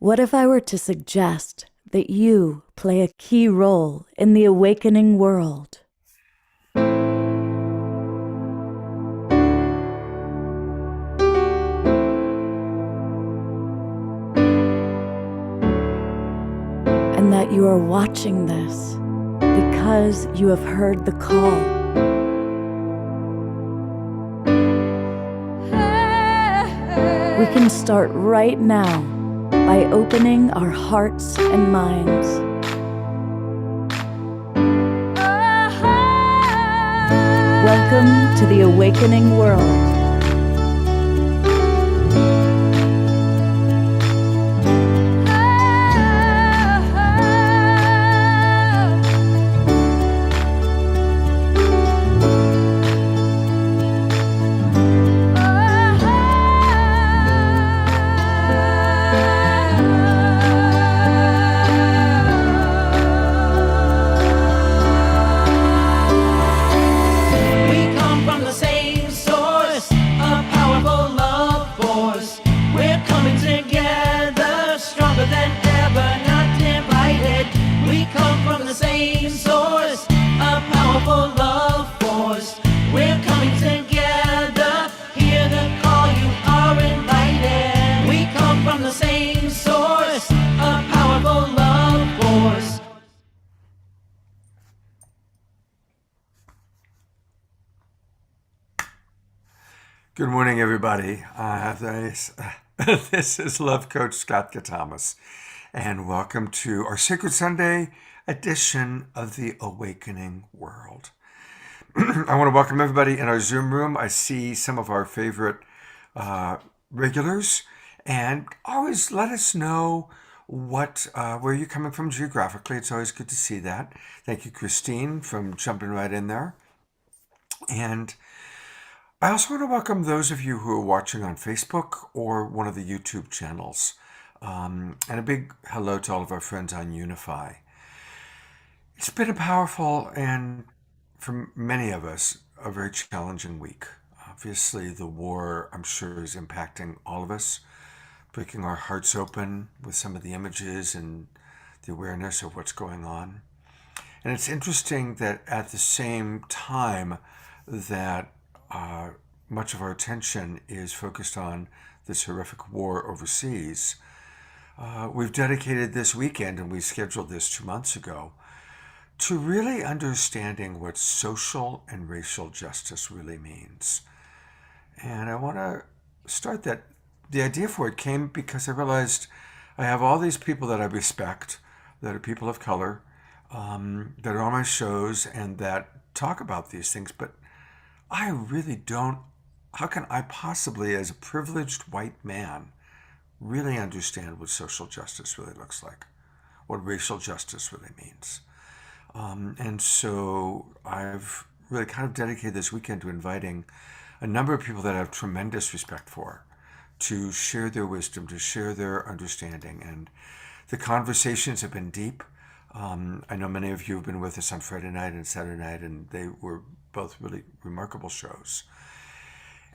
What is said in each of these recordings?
What if I were to suggest that you play a key role in the awakening world? And that you are watching this because you have heard the call. We can start right now by opening our hearts and minds. Welcome to the awakening world. Good morning, everybody. This is Love Coach Scott Thomas, and welcome to our Sacred Sunday edition of the Awakening World. I want to welcome everybody in our Zoom room. I see some of our favorite regulars, and always let us know where you're coming from geographically. It's always good to see that. Thank you, Christine, from jumping right in there. And I also want to welcome those of you who are watching on Facebook or one of the YouTube channels. And a big hello to all of our friends on Unify. It's been a powerful and, for many of us, a very challenging week. Obviously, the war, I'm sure, is impacting all of us, breaking our hearts open with some of the images and the awareness of what's going on. And it's interesting that at the same time that much of our attention is focused on this horrific war overseas, we've dedicated this weekend, and we scheduled this 2 months ago, to really understanding what social and racial justice really means. And I want to start that. The idea for it came because I realized I have all these people that I respect, that are people of color, that are on my shows and that talk about these things, but I really don't. How can I possibly, as a privileged white man, really understand what social justice really looks like, what racial justice really means? And so I've really kind of dedicated this weekend to inviting a number of people that I have tremendous respect for to share their wisdom, to share their understanding. And the conversations have been deep. I know many of you have been with us on Friday night and Saturday night, and they were both really remarkable shows.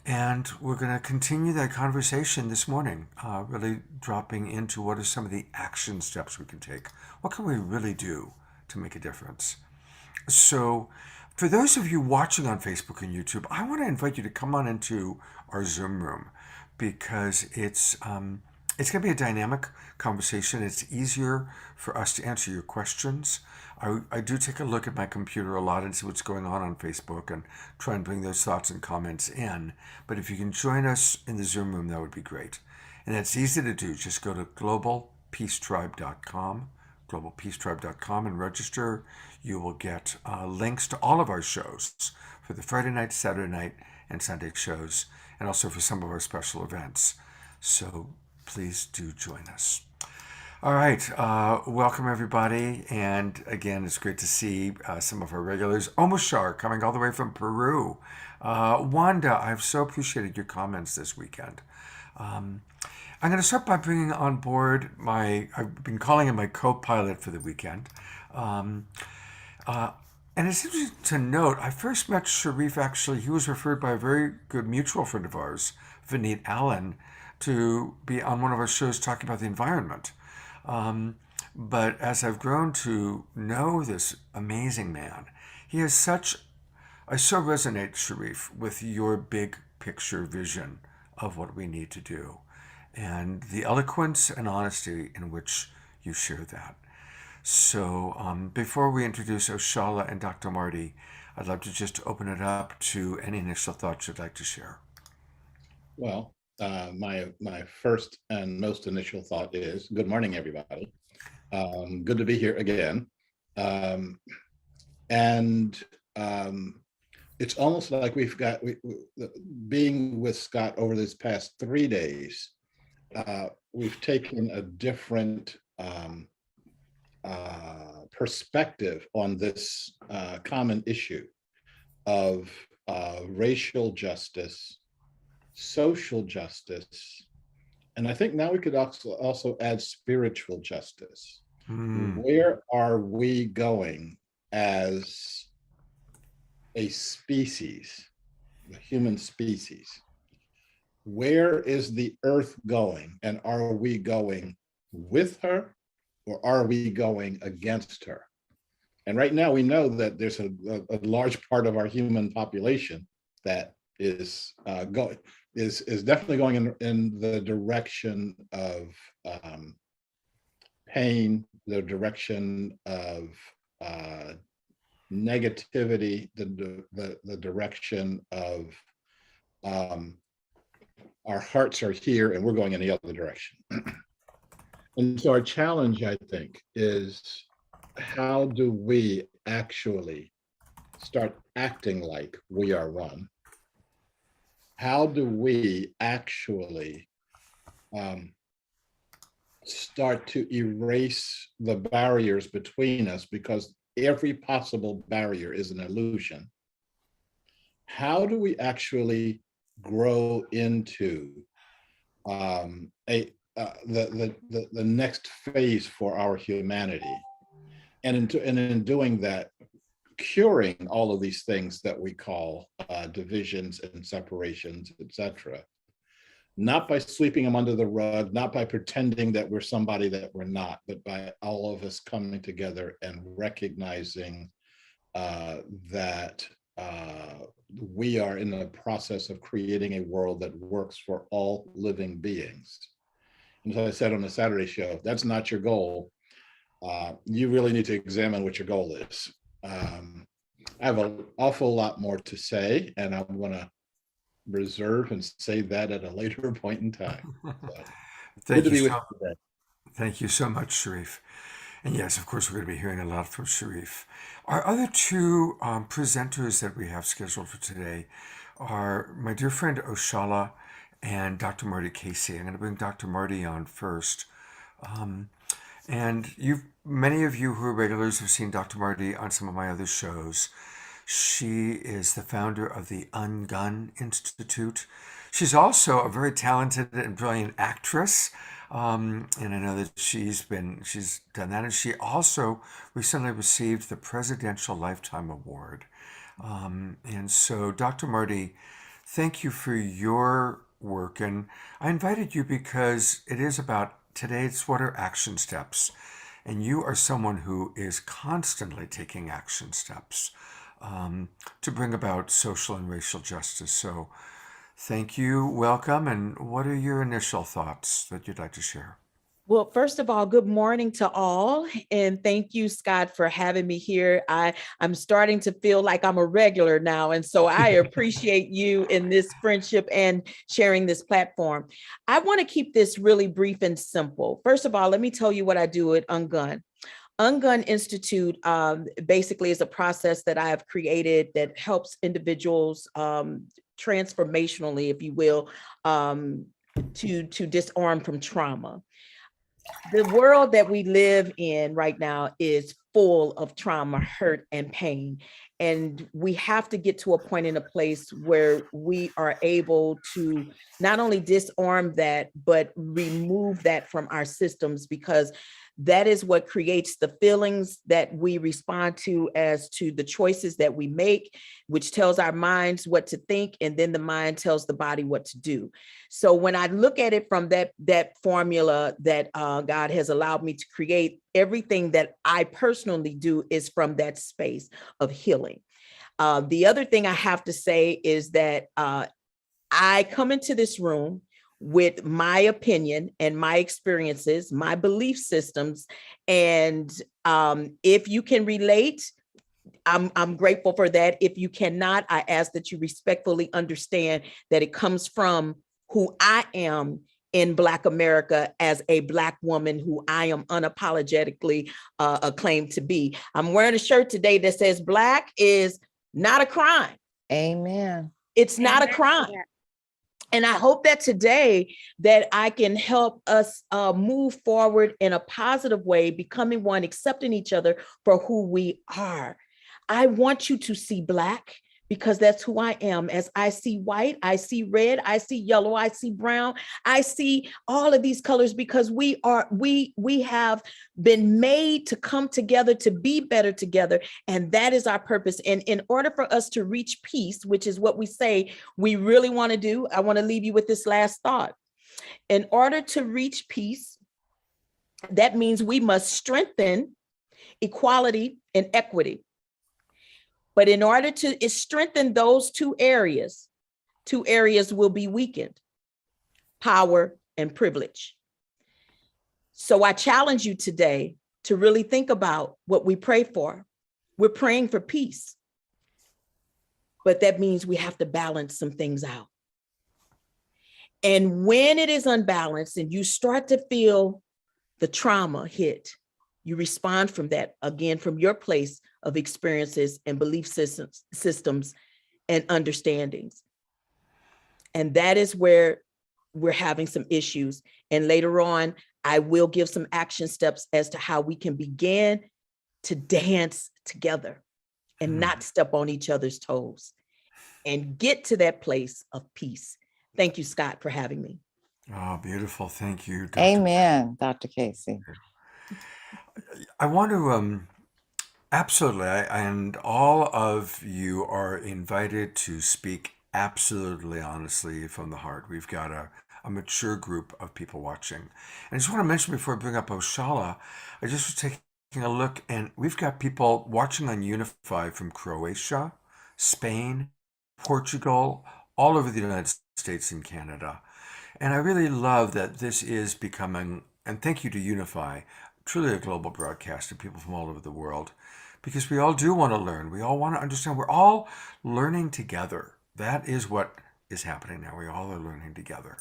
And we're going to continue that conversation this morning, really dropping into what are some of the action steps we can take. What can we really do to make a difference? So for those of you watching on Facebook and YouTube, I want to invite you to come on into our Zoom room, because it's going to be a dynamic conversation. It's easier for us to answer your questions. I do take a look at my computer a lot and see what's going on Facebook and try and bring those thoughts and comments in. But if you can join us in the Zoom room, that would be great. And that's easy to do. Just go to globalpeacetribe.com, and register. You will get links to all of our shows for the Friday night, Saturday night, and Sunday shows, and also for some of our special events. So please do join us. All right, welcome everybody, and again, it's great to see some of our regulars. Omashar, coming all the way from Peru. Wanda, I've so appreciated your comments this weekend. I'm going to start by bringing on board I've been calling him my co-pilot for the weekend. And it's interesting to note, I first met Sharif, actually, he was referred by a very good mutual friend of ours, Vineet Allen, to be on one of our shows talking about the environment. But as I've grown to know this amazing man, he has such, I so resonate, Sharif, with your big picture vision of what we need to do and the eloquence and honesty in which you share that. So before we introduce Oshala and Dr. Marty, I'd love to just open it up to any initial thoughts you'd like to share. Well, my first and most initial thought is good morning, everybody. Good to be here again. And it's almost like being with Scott over this past 3 days. We've taken a different perspective on this common issue of racial justice, social justice, and I think now we could also add spiritual justice. Where are we going as a species, the human species? Where is the earth going, and are we going with her, or are we going against her? And right now we know that there's a large part of our human population that is definitely going in the direction of pain, the direction of negativity, the direction of our hearts are here and we're going in the other direction. And so our challenge, I think, is how do we actually start acting like we are one? How do we actually start to erase the barriers between us, because every possible barrier is an illusion? How do we actually grow into the next phase for our humanity? And in doing that, curing all of these things that we call divisions and separations, etc. Not by sweeping them under the rug, not by pretending that we're somebody that we're not, but by all of us coming together and recognizing that we are in the process of creating a world that works for all living beings. And as I said on the Saturday show, if that's not your goal, you really need to examine what your goal is. I have an awful lot more to say, and I'm going to reserve and say that at a later point in time. So, good to be with you today. Thank you so much, Sharif. And yes, of course, we're going to be hearing a lot from Sharif. Our other two presenters that we have scheduled for today are my dear friend Oshala and Dr. Marty Casey. I'm going to bring Dr. Marty on first. And many of you who are regulars have seen Dr. Marty on some of my other shows. She is the founder of the Ungun Institute. She's also a very talented and brilliant actress. And I know that she's done that. And she also recently received the Presidential Lifetime Award. And so, Dr. Marty, thank you for your work. And I invited you because it is about today's what are action steps. And you are someone who is constantly taking action steps to bring about social and racial justice. So thank you, welcome, and what are your initial thoughts that you'd like to share? Well, first of all, good morning to all. And thank you, Scott, for having me here. I'm starting to feel like I'm a regular now. And so I appreciate you in this friendship and sharing this platform. I want to keep this really brief and simple. First of all, let me tell you what I do at Ungun. Ungun Institute basically is a process that I have created that helps individuals transformationally, if you will, to disarm from trauma. The world that we live in right now is full of trauma, hurt, and pain. And we have to get to a point in a place where we are able to not only disarm that, but remove that from our systems, because that is what creates the feelings that we respond to as to the choices that we make, which tells our minds what to think, and then the mind tells the body what to do. So when I look at it from that formula that God has allowed me to create, everything that I personally do is from that space of healing. The other thing I have to say is that I come into this room with my opinion and my experiences, my belief systems. And if you can relate, I'm grateful for that. If you cannot, I ask that you respectfully understand that it comes from who I am in Black America as a Black woman who I am unapologetically acclaimed to be. I'm wearing a shirt today that says Black is not a crime. Amen. It's not a crime. And I hope that today that I can help us move forward in a positive way, becoming one, accepting each other for who we are. I want you to see Black because that's who I am. As I see white, I see red, I see yellow, I see brown, I see all of these colors because we have been made to come together to be better together. And that is our purpose. And in order for us to reach peace, which is what we say we really want to do, I want to leave you with this last thought. In order to reach peace, that means we must strengthen equality and equity. But in order to strengthen those two areas will be weakened: power and privilege. So I challenge you today to really think about what we pray for. We're praying for peace, but that means we have to balance some things out. And when it is unbalanced and you start to feel the trauma hit, you respond from that, again, from your place of experiences and belief systems and understandings. And that is where we're having some issues. And later on, I will give some action steps as to how we can begin to dance together and not step on each other's toes and get to that place of peace. Thank you, Scott, for having me. Oh, beautiful. Thank you, Dr. Amen, Dr. Casey. I want to absolutely, and all of you are invited to speak absolutely honestly from the heart. We've got a mature group of people watching. And I just want to mention before I bring up Oshala, I just was taking a look, and we've got people watching on Unify from Croatia, Spain, Portugal, all over the United States and Canada. And I really love that this is becoming, and thank you to Unify, truly a global broadcast of people from all over the world, because we all do want to learn. We all want to understand. We're all learning together. That is what is happening now. We all are learning together.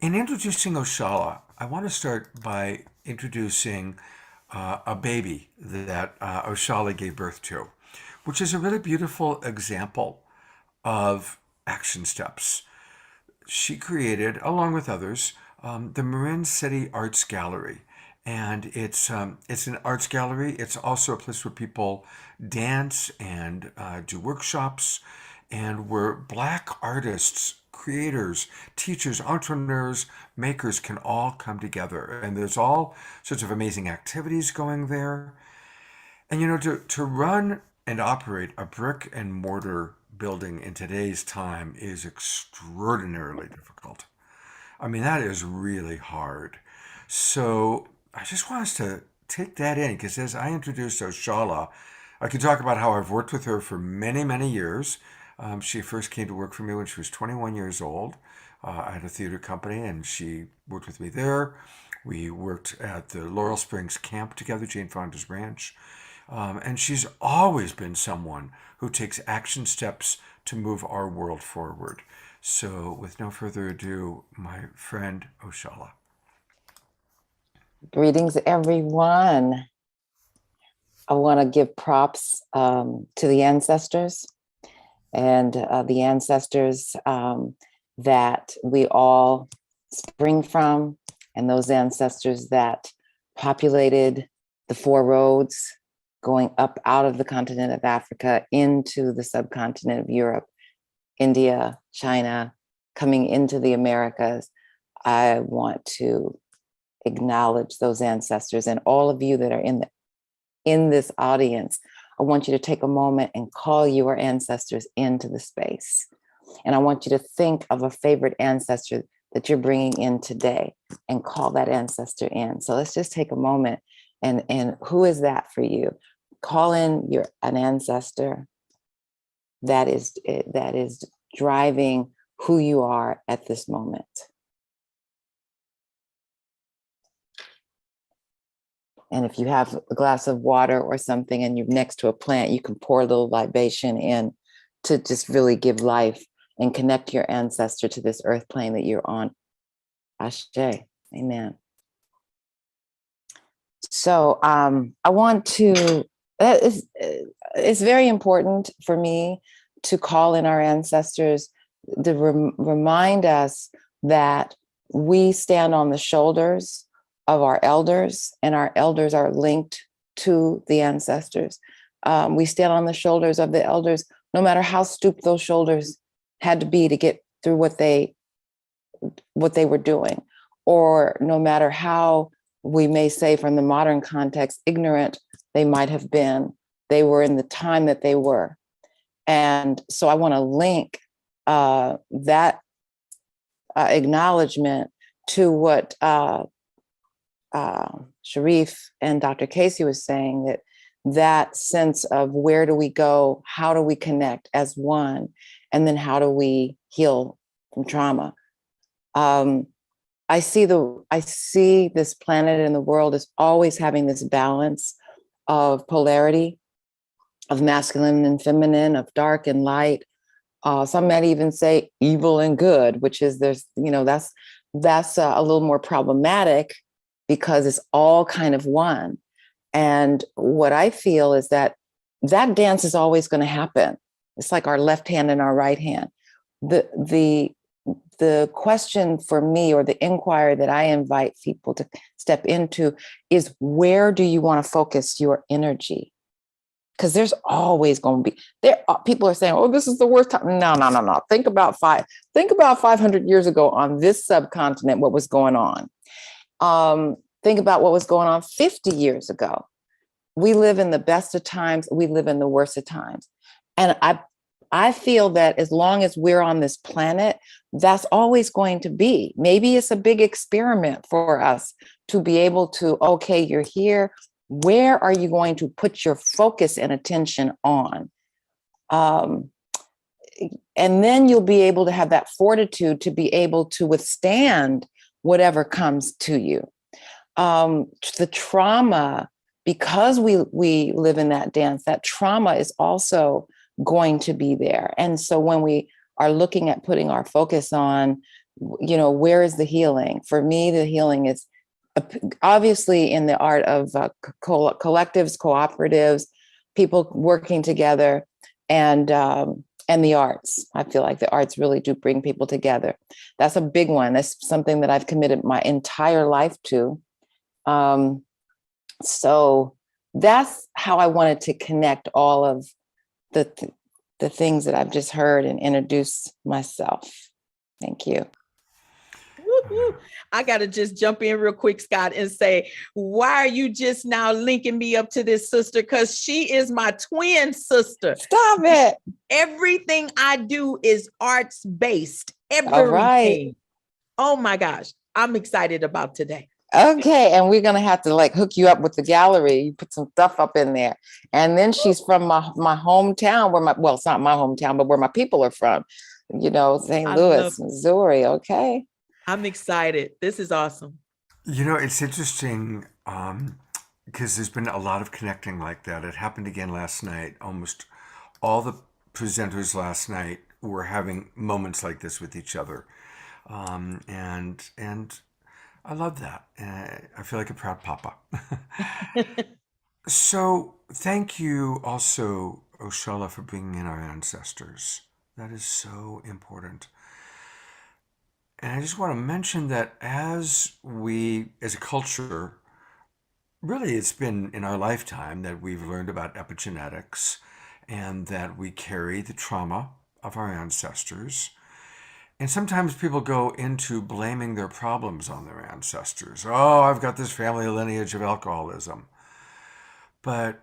In introducing Oshala, I want to start by introducing a baby that Oshala gave birth to, which is a really beautiful example of action steps. She created, along with others, the Marin City Arts Gallery. And it's an arts gallery. It's also a place where people dance and do workshops, and where Black artists, creators, teachers, entrepreneurs, makers can all come together. And there's all sorts of amazing activities going there. And to run and operate a brick and mortar building in today's time is extraordinarily difficult. I mean, that is really hard. So I just want us to take that in, because as I introduced Oshala, I can talk about how I've worked with her for many, many years. She first came to work for me when she was 21 years old. I had a theater company, and she worked with me there. We worked at the Laurel Springs camp together, Jane Fonda's ranch. And she's always been someone who takes action steps to move our world forward. So with no further ado, my friend Oshala. Greetings, everyone. I want to give props to the ancestors, and the ancestors that we all spring from, and those ancestors that populated the four roads going up out of the continent of Africa into the subcontinent of Europe, India, China, coming into the Americas. I want to acknowledge those ancestors. And all of you that are in this audience, I want you to take a moment and call your ancestors into the space. And I want you to think of a favorite ancestor that you're bringing in today and call that ancestor in. So let's just take a moment and who is that for you? Call in an ancestor that is driving who you are at this moment. And if you have a glass of water or something and you're next to a plant, you can pour a little libation in to just really give life and connect your ancestor to this earth plane that you're on. Ashe. Amen. So I want to, it's very important for me to call in our ancestors to remind us that we stand on the shoulders of our elders, and our elders are linked to the ancestors. We stand on the shoulders of the elders, no matter how stooped those shoulders had to be to get through what they were doing, or no matter how, we may say from the modern context, ignorant they might have been, they were in the time that they were. And so I want to link that acknowledgement to what Sharif and Dr. Casey was saying, that sense of where do we go, how do we connect as one, and then how do we heal from trauma. I see this planet and the world as always having this balance of polarity, of masculine and feminine, of dark and light. Some might even say evil and good, which is that's a little more problematic because it's all kind of one. And what I feel is that dance is always going to happen. It's like our left hand and our right hand. The question for me, or the inquiry that I invite people to step into, is where do you want to focus your energy? Because there's always going to be people are saying, "Oh, this is the worst time." No. Think about 500 years ago on this subcontinent, what was going on. Think about what was going on 50 years ago. We live in the best of times. We live in the worst of times, and I feel that as long as we're on this planet, that's always going to be. Maybe it's a big experiment for us to be able to, okay, you're here. Where are you going to put your focus and attention on? And then you'll be able to have that fortitude to be able to withstand whatever comes to you. The trauma, because we live in that dance, that trauma is also going to be there. And so when we are looking at putting our focus on, where is the healing? For me, the healing is obviously in the art of collectives, cooperatives, people working together, and the arts. I feel like the arts really do bring people together. That's a big one. That's something that I've committed my entire life to. So that's how I wanted to connect all of the things that I've just heard and introduce myself. Thank you. Woo-hoo. I got to just jump in real quick, Scott, and say, why are you just now linking me up to this sister? Because she is my twin sister. Stop it. Everything I do is arts based. Everything. All right. Oh my gosh. I'm excited about today. Okay, and we're gonna have to hook you up with the gallery. You put some stuff up in there, and then she's from my hometown, it's not my hometown, but where my people are from. St. Louis, Missouri. Okay, I'm excited. This is awesome. It's interesting because there's been a lot of connecting like that. It happened again last night. Almost all the presenters last night were having moments like this with each other, and I love that. I feel like a proud papa. So thank you also, Oshala, for bringing in our ancestors. That is so important. And I just want to mention that as a culture, really it's been in our lifetime that we've learned about epigenetics and that we carry the trauma of our ancestors. And sometimes people go into blaming their problems on their ancestors. Oh, I've got this family lineage of alcoholism. But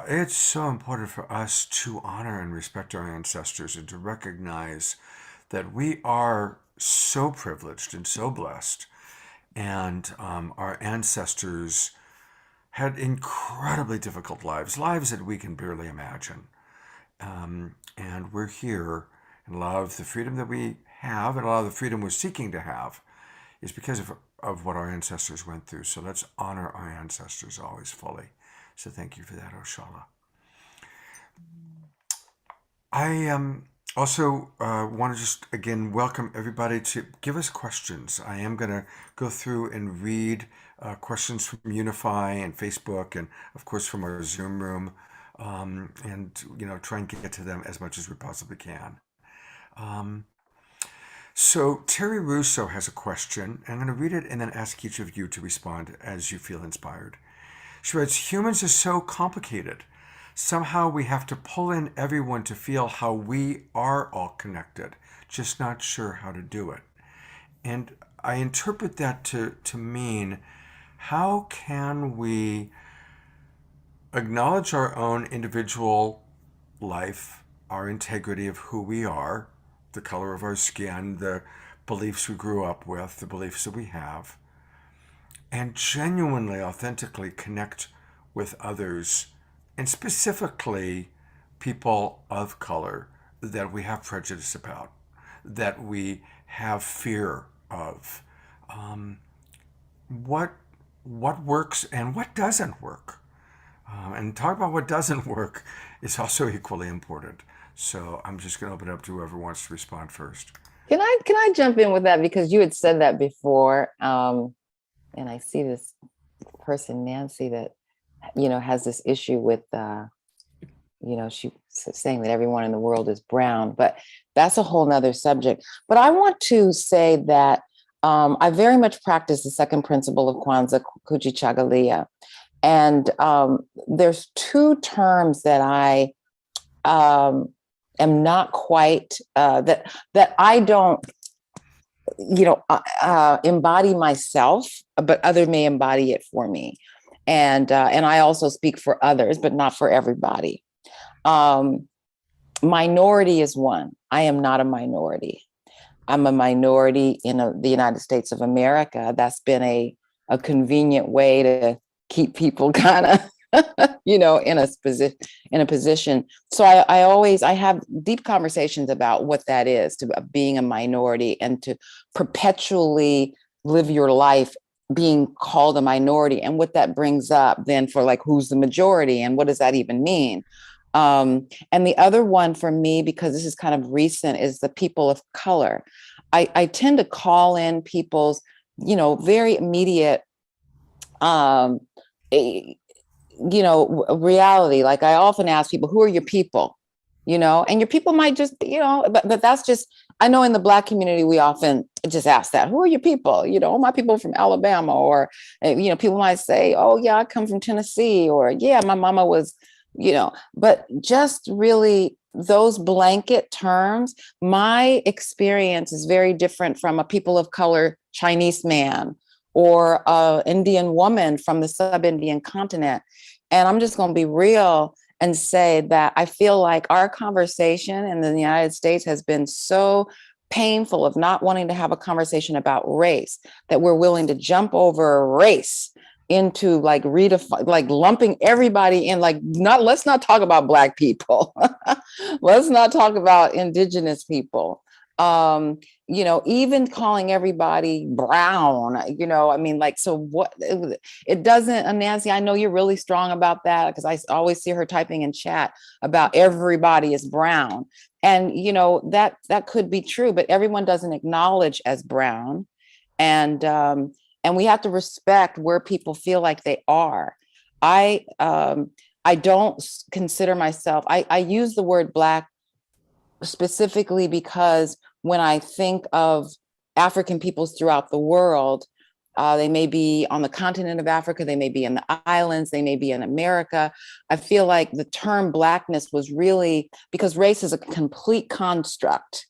it's so important for us to honor and respect our ancestors and to recognize that we are so privileged and so blessed. And our ancestors had incredibly difficult lives, lives that we can barely imagine. And we're here, and a lot of the freedom that we have and a lot of the freedom we're seeking to have is because of what our ancestors went through. So let's honor our ancestors always fully. So thank you for that, Oshala. I also want to just again welcome everybody to give us questions. I am going to go through and read questions from Unify and Facebook, and of course from our Zoom room, and try and get to them as much as we possibly can. So Terry Russo has a question. I'm going to read it and then ask each of you to respond as you feel inspired. She writes, humans are so complicated. Somehow we have to pull in everyone to feel how we are all connected, just not sure how to do it. And I interpret that to mean, how can we acknowledge our own individual life, our integrity of who we are, the color of our skin, the beliefs we grew up with, the beliefs that we have, and genuinely, authentically connect with others, and specifically people of color that we have prejudice about, that we have fear of. What works and what doesn't work? And talk about what doesn't work is also equally important. So I'm just going to open it up to whoever wants to respond first. Can I jump in with that, because you had said that before, and I see this person, Nancy, that has this issue with she's saying that everyone in the world is brown, but that's a whole nother subject. But I want to say that I very much practice the second principle of Kwanzaa, Kujichagulia, and there's two terms that I am not quite that I don't embody myself, but other may embody it for me. And I also speak for others, but not for everybody. Minority is one. I am not a minority. I'm a minority in the United States of America. That's been a convenient way to keep people kind of, in a position. So I have deep conversations about what that is, to being a minority and to perpetually live your life being called a minority, and what that brings up then for like, who's the majority and what does that even mean? And the other one for me, because this is kind of recent, is the people of color. I tend to call in people's, very immediate, reality. Like I often ask people, who are your people? And your people might just, but that's just, I know in the Black community, we often just ask that, who are your people? My people from Alabama, or, people might say, oh yeah, I come from Tennessee, or yeah, my mama was, but just really those blanket terms. My experience is very different from a people of color Chinese man or an Indian woman from the sub-Indian continent. And I'm just going to be real and say that I feel like our conversation in the United States has been so painful, of not wanting to have a conversation about race, that we're willing to jump over race into like lumping everybody in, let's not talk about Black people. Let's not talk about Indigenous people. Even calling everybody brown, so what it doesn't, and Nancy, I know you're really strong about that, because I always see her typing in chat about everybody is brown. And, that could be true, but everyone doesn't acknowledge as brown. And we have to respect where people feel like they are. I don't consider myself, I use the word Black specifically because when I think of African peoples throughout the world, they may be on the continent of Africa, they may be in the islands, they may be in America. I feel like the term Blackness was really, because race is a complete construct.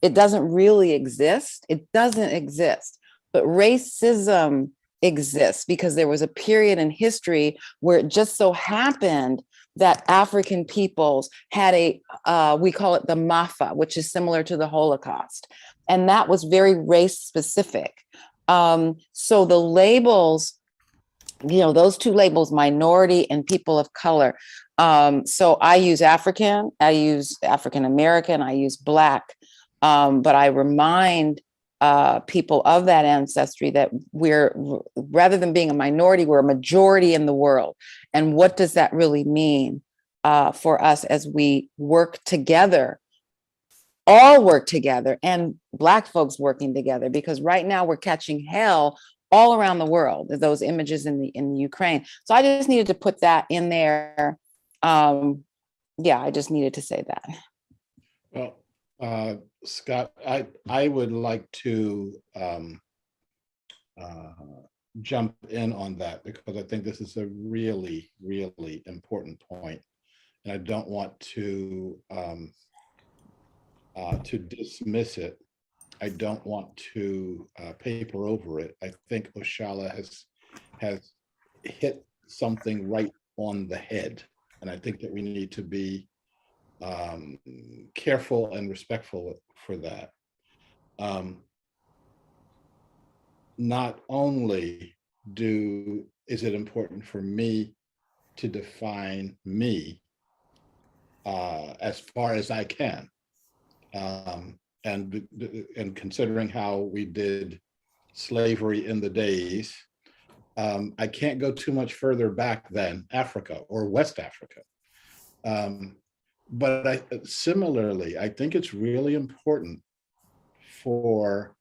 It doesn't really exist. It doesn't exist. But racism exists because there was a period in history where it just so happened that African peoples had we call it the Mafa, which is similar to the Holocaust. And that was very race specific. So the labels, those two labels, minority and people of color. So I use African, I use African American, I use Black, but I remind people of that ancestry that we're, rather than being a minority, we're a majority in the world. And what does that really mean for us as we work together, all work together, and Black folks working together? Because right now we're catching hell all around the world, those images in the Ukraine. So I just needed to put that in there. I just needed to say that. Well, Scott, I would like to jump in on that, because I think this is a really, really important point, and I don't want to dismiss it. I don't want to paper over it. I think Oshala has hit something right on the head, and I think that we need to be careful and respectful for that. Not only is it important for me to define me as far as I can, and considering how we did slavery in the days, I can't go too much further back than Africa or West Africa. But similarly, I think it's really important for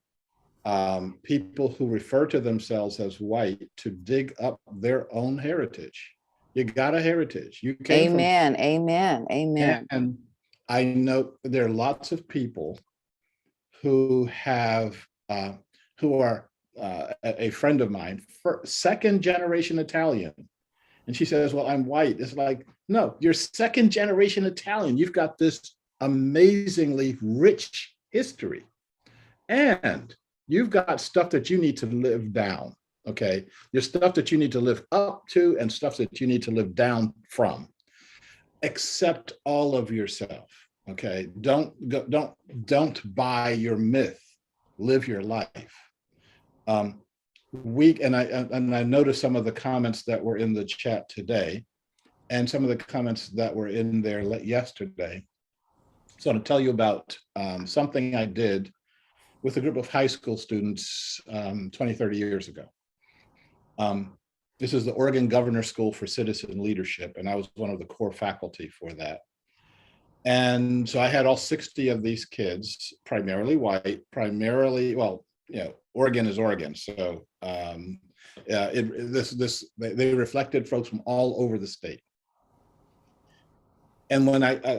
people who refer to themselves as white to dig up their own heritage. You got a heritage. You came Amen, amen, amen. And I know there are lots of people who are a friend of mine, second generation Italian. And she says, well, I'm white. It's like, no, you're second generation Italian. You've got this amazingly rich history. And you've got stuff that you need to live down, okay? There's stuff that you need to live up to and stuff that you need to live down from. Accept all of yourself, okay? Don't buy your myth, live your life. I noticed some of the comments that were in the chat today and some of the comments that were in there yesterday. So I'm going to tell you about something I did with a group of high school students 20, 30 years ago. This is the Oregon Governor School for Citizen Leadership, and I was one of the core faculty for that. And so I had all 60 of these kids, primarily white, Oregon is Oregon. So they reflected folks from all over the state. And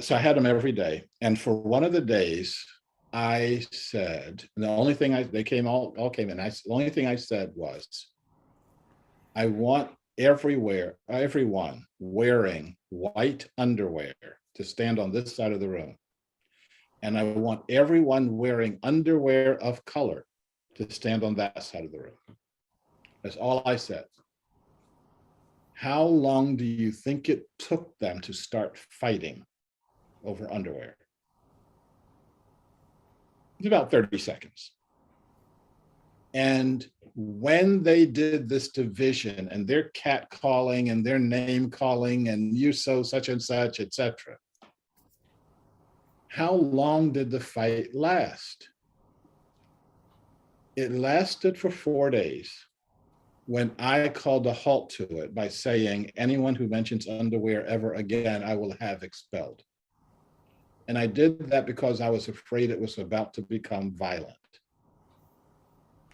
so I had them every day. And for one of the days, I said, and the only thing they all came in. The only thing I said was, I want everyone wearing white underwear to stand on this side of the room. And I want everyone wearing underwear of color to stand on that side of the room. That's all I said. How long do you think it took them to start fighting over underwear? It's about 30 seconds. And when they did this division and their cat calling and their name calling and you so such and such, etc., how long did the fight last? It lasted for 4 days, when I called a halt to it by saying, anyone who mentions underwear ever again, I will have expelled. And I did that because I was afraid it was about to become violent.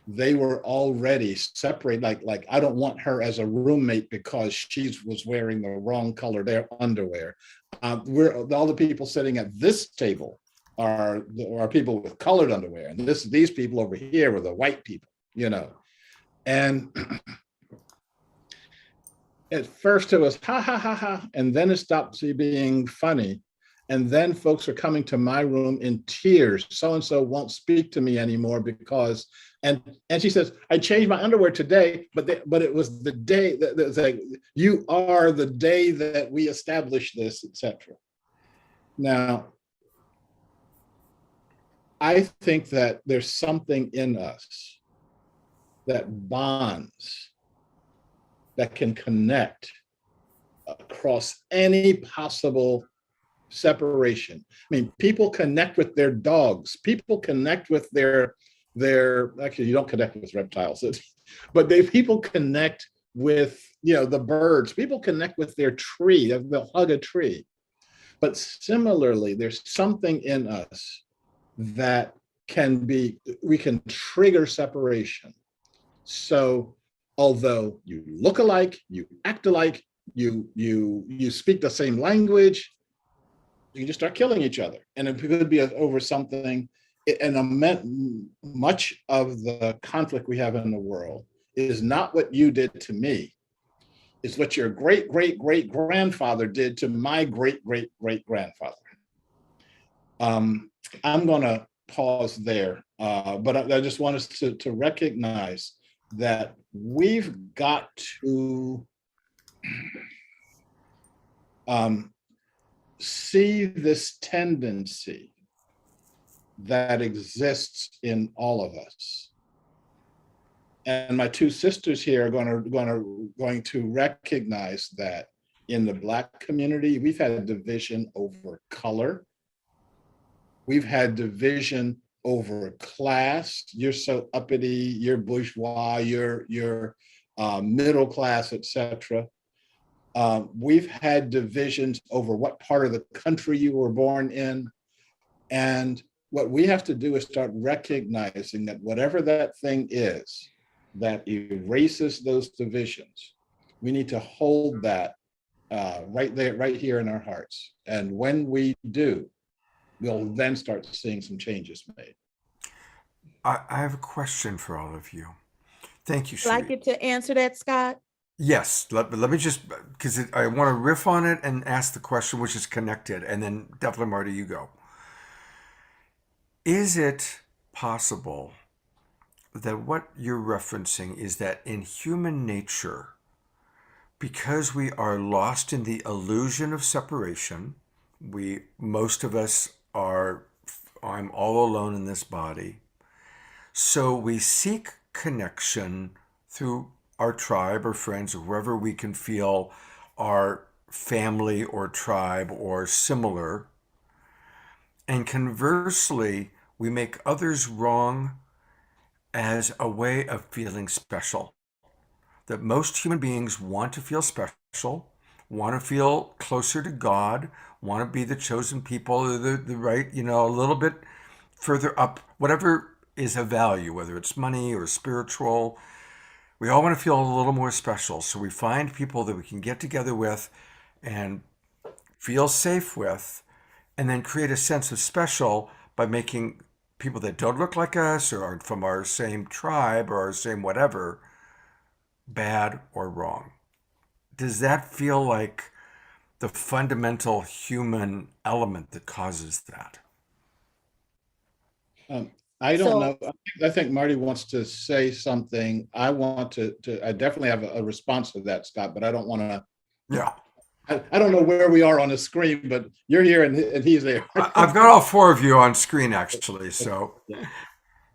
They were already separate, like I don't want her as a roommate because she was wearing the wrong color underwear. All the people sitting at this table are people with colored underwear, and these people over here were the white people, And at first it was ha ha ha ha, and then it stopped being funny, And then folks are coming to my room in tears. So-and-so won't speak to me anymore because, and she says, I changed my underwear today, but it was the day that like, you are the day that we established this, etc. Now, I think that there's something in us that bonds, that can connect across any possible separation. I mean, people connect with their dogs. People connect with their actually, you don't connect with reptiles, but people connect with, the birds. People connect with their tree. They'll hug a tree. But similarly, there's something in us that we can trigger separation. So although you look alike, you act alike, you speak the same language, you just start killing each other. And it could be over something, and much of the conflict we have in the world is not what you did to me. It's what your great-great-great-grandfather did to my great-great-great-grandfather. I'm going to pause there, but I just want us to recognize that we've got to see this tendency that exists in all of us. And my two sisters here are going to recognize that in the Black community, we've had division over color. We've had division over class. You're so uppity, you're bourgeois, you're middle class, etc. We've had divisions over what part of the country you were born in. And what we have to do is start recognizing that whatever that thing is that erases those divisions, we need to hold that right there, right here in our hearts. And when we do, we'll then start seeing some changes made. I have a question for all of you. Thank you, Would I Sheree. get to answer that, Scott? Yes, let me just, because I want to riff on it and ask the question, which is connected, and then definitely, Marty, you go. Is it possible that what you're referencing is that in human nature, because we are lost in the illusion of separation, most of us are, I'm all alone in this body, so we seek connection through our tribe or friends or wherever we can feel our family or tribe or similar. And conversely, we make others wrong as a way of feeling special. That most human beings want to feel special, want to feel closer to God, want to be the chosen people, or the right, a little bit further up, whatever is of value, whether it's money or spiritual. We all want to feel a little more special. So we find people that we can get together with and feel safe with, and then create a sense of special by making people that don't look like us or aren't from our same tribe or our same whatever bad or wrong. Does that feel like the fundamental human element that causes that? I don't know. I think Marty wants to say something. I want to I definitely have a response to that, Scott, but I don't want to. Yeah. I don't know where we are on the screen, but you're here and he's there. I've got all four of you on screen, actually. So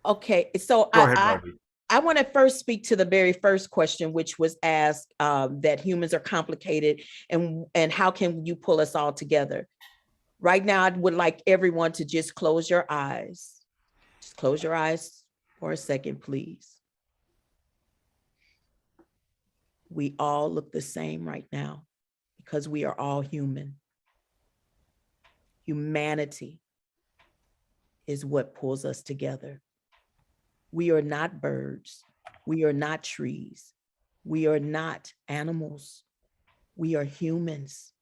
Okay, so go ahead, Marty. I want to first speak to the very first question, which was asked, that humans are complicated and how can you pull us all together? Right now, I would like everyone to just close your eyes. Just close your eyes for a second, please. We all look the same right now because we are all human. Humanity is what pulls us together. We are not birds. We are not trees. We are not animals. We are humans.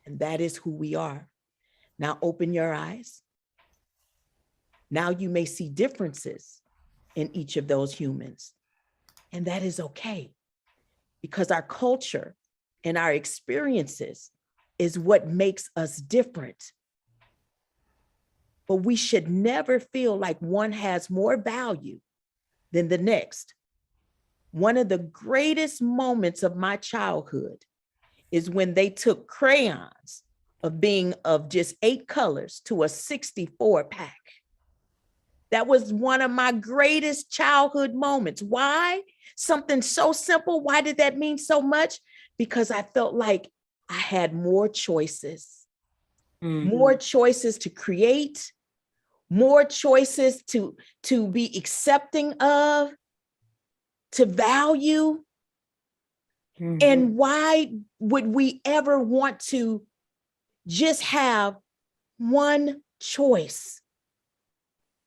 And that is who we are. Now open your eyes. Now you may see differences in each of those humans. And that is okay, because our culture and our experiences is what makes us different. But we should never feel like one has more value than the next. One of the greatest moments of my childhood is when they took crayons of just 8 colors to a 64 pack. That was one of my greatest childhood moments. Why? Something so simple. Why did that mean so much? Because I felt like I had more choices, more choices to create, more choices to be accepting of, to value. And why would we ever want to just have one choice?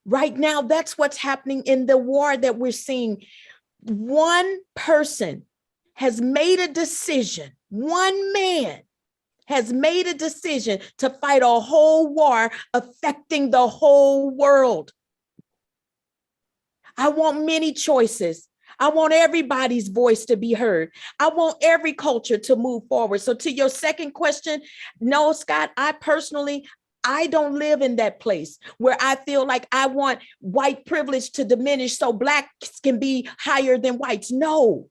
Right now, that's what's happening in the war that we're seeing. One person has made a decision, one man has made a decision to fight a whole war affecting the whole world. I want many choices. I want everybody's voice to be heard. I want every culture to move forward. So to your second question, no, Scott, I don't live in that place where I feel like I want white privilege to diminish so blacks can be higher than whites. No,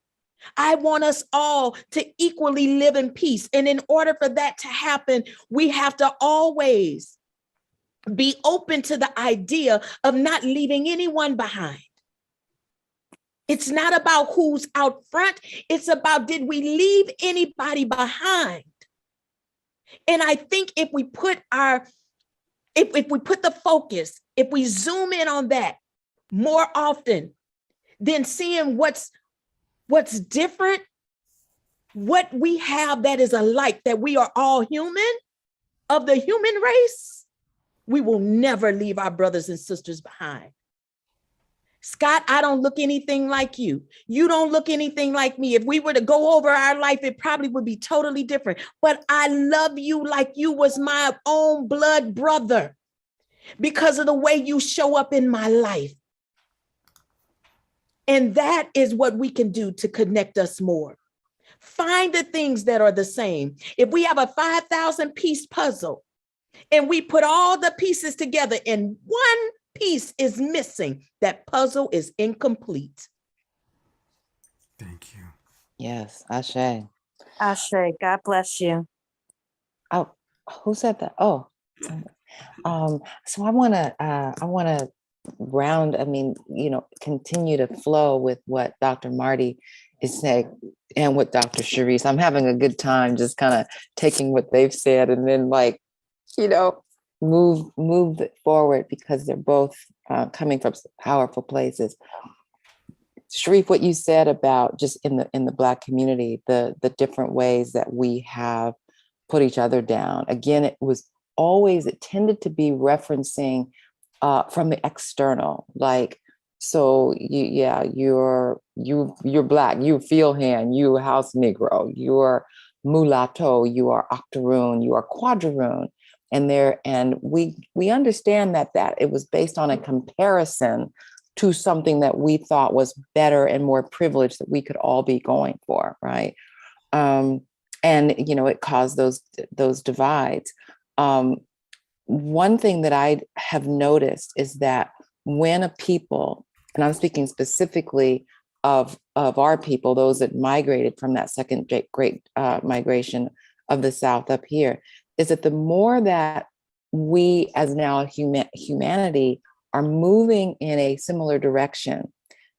I want us all to equally live in peace. And in order for that to happen, we have to always be open to the idea of not leaving anyone behind. It's not about who's out front. It's about, did we leave anybody behind? And I think if we put the focus, if we zoom in on that more often than seeing what's different, what we have that is alike, that we are all human, of the human race, we will never leave our brothers and sisters behind. Scott, I don't look anything like you. You don't look anything like me. If we were to go over our life, it probably would be totally different. But I love you like you was my own blood brother because of the way you show up in my life. And that is what we can do to connect us more. Find the things that are the same. If we have a 5,000 piece puzzle and we put all the pieces together and one piece is missing, that puzzle is incomplete. Thank you. Yes, Ashe. Ashe, God bless you. Oh, who said that? Oh, so I want to continue to flow with what Dr. Marty is saying and what Dr. Sharice. I'm having a good time just kind of taking what they've said and then move it forward because they're both coming from powerful places. Sharif, what you said about just in the Black community, the different ways that we have put each other down. Again, it tended to be referencing from the external, like, so you're Black, you Philhan, you House Negro, you're mulatto, you are octoroon, you are quadroon. And we understand that it was based on a comparison to something that we thought was better and more privileged that we could all be going for, right? And it caused those divides. One thing that I have noticed is that when a people, and I'm speaking specifically of our people, those that migrated from that second great migration of the South up here, is that the more that we as now humanity are moving in a similar direction,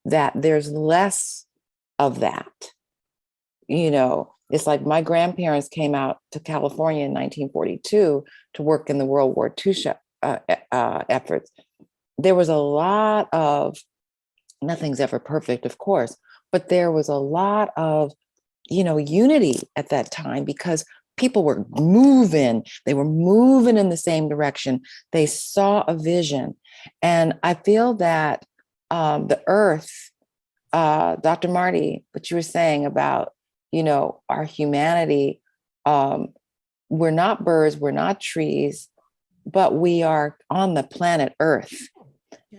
that there's less of that. It's like my grandparents came out to California in 1942 to work in the World War II efforts. There was a lot of, nothing's ever perfect, of course, but there was a lot of, unity at that time because people were moving. They were moving in the same direction. They saw a vision. And I feel that the earth, Dr. Marty, what you were saying about, our humanity, we're not birds, we're not trees, but we are on the planet Earth.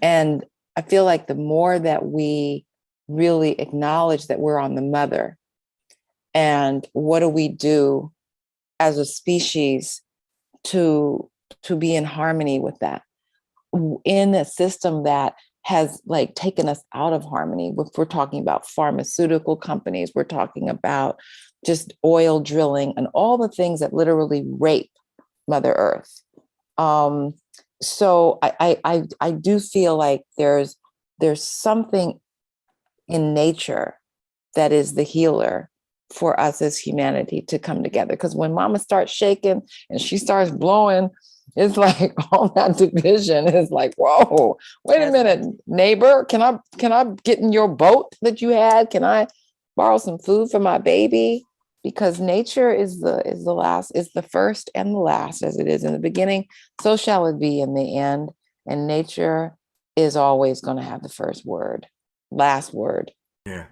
And I feel like the more that we really acknowledge that we're on the mother, and what do we do as a species to be in harmony with that in a system that has like taken us out of harmony. If we're talking about pharmaceutical companies, we're talking about just oil drilling and all the things that literally rape Mother Earth. So I do feel like there's something in nature that is the healer for us as humanity to come together. Because when Mama starts shaking and she starts blowing, it's like all that division is like, whoa, wait a minute, neighbor, can I get in your boat that you had? Can I borrow some food for my baby? Because nature is the first and the last, as it is in the beginning, so shall it be in the end. And nature is always going to have the first word, last word. Yeah.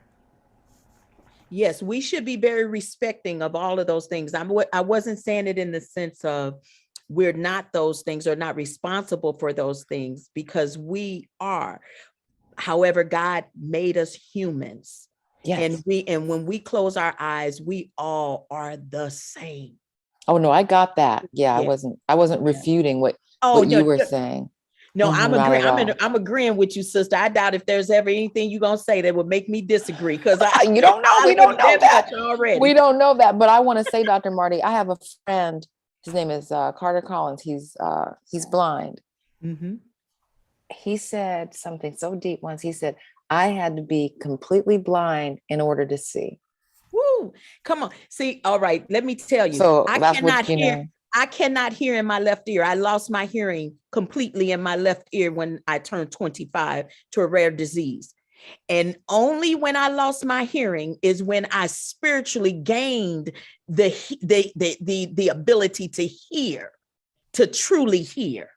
Yes, we should be very respecting of all of those things. I wasn't saying it in the sense of we're not those things or not responsible for those things, because we are. However, God made us humans. Yes. And when we close our eyes, we all are the same. Oh no, I got that. Yeah, Yeah. I wasn't refuting what you were saying. No, I'm Not agreeing. at all. I'm agreeing with you, sister. I doubt if there's ever anything you're gonna say that would make me disagree, because You don't know. We don't know that already. We don't know that. But I want to say, Dr. Marty, I have a friend. His name is Carter Collins. He's blind. Mm-hmm. He said something so deep once. He said, I had to be completely blind in order to see. Woo! Come on. See, all right. Let me tell you. So I that's cannot what you hear. know. I cannot hear in my left ear. I lost my hearing completely in my left ear when I turned 25 to a rare disease. And only when I lost my hearing is when I spiritually gained the ability to hear, to truly hear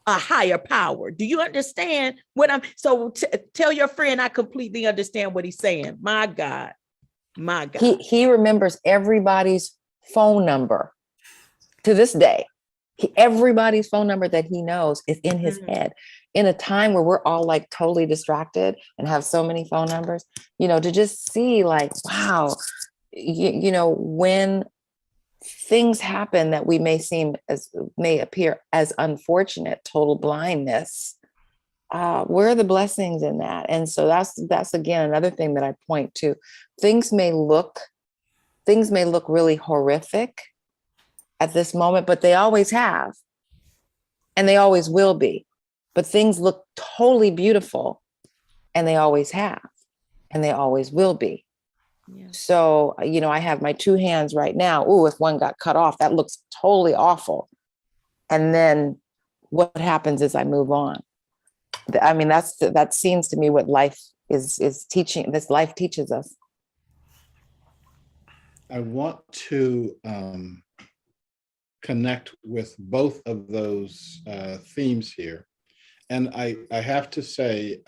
a higher power. Do you understand what I'm? So tell your friend I completely understand what he's saying. My God, my God. He remembers everybody's phone number to this day. Everybody's phone number that he knows is in his head. In a time where we're all like totally distracted and have so many phone numbers, to just see like, wow, when things happen that we may appear as unfortunate, total blindness, where are the blessings in that? And so that's again another thing that I point to. Things may look really horrific at this moment, but they always have, and they always will be. But things look totally beautiful, and they always have, and they always will be. Yeah. So, I have my two hands right now. Oh, if one got cut off, that looks totally awful. And then what happens is I move on. I mean, that seems to me what life is teaching. This life teaches us. I want to connect with both of those themes here. And I have to say,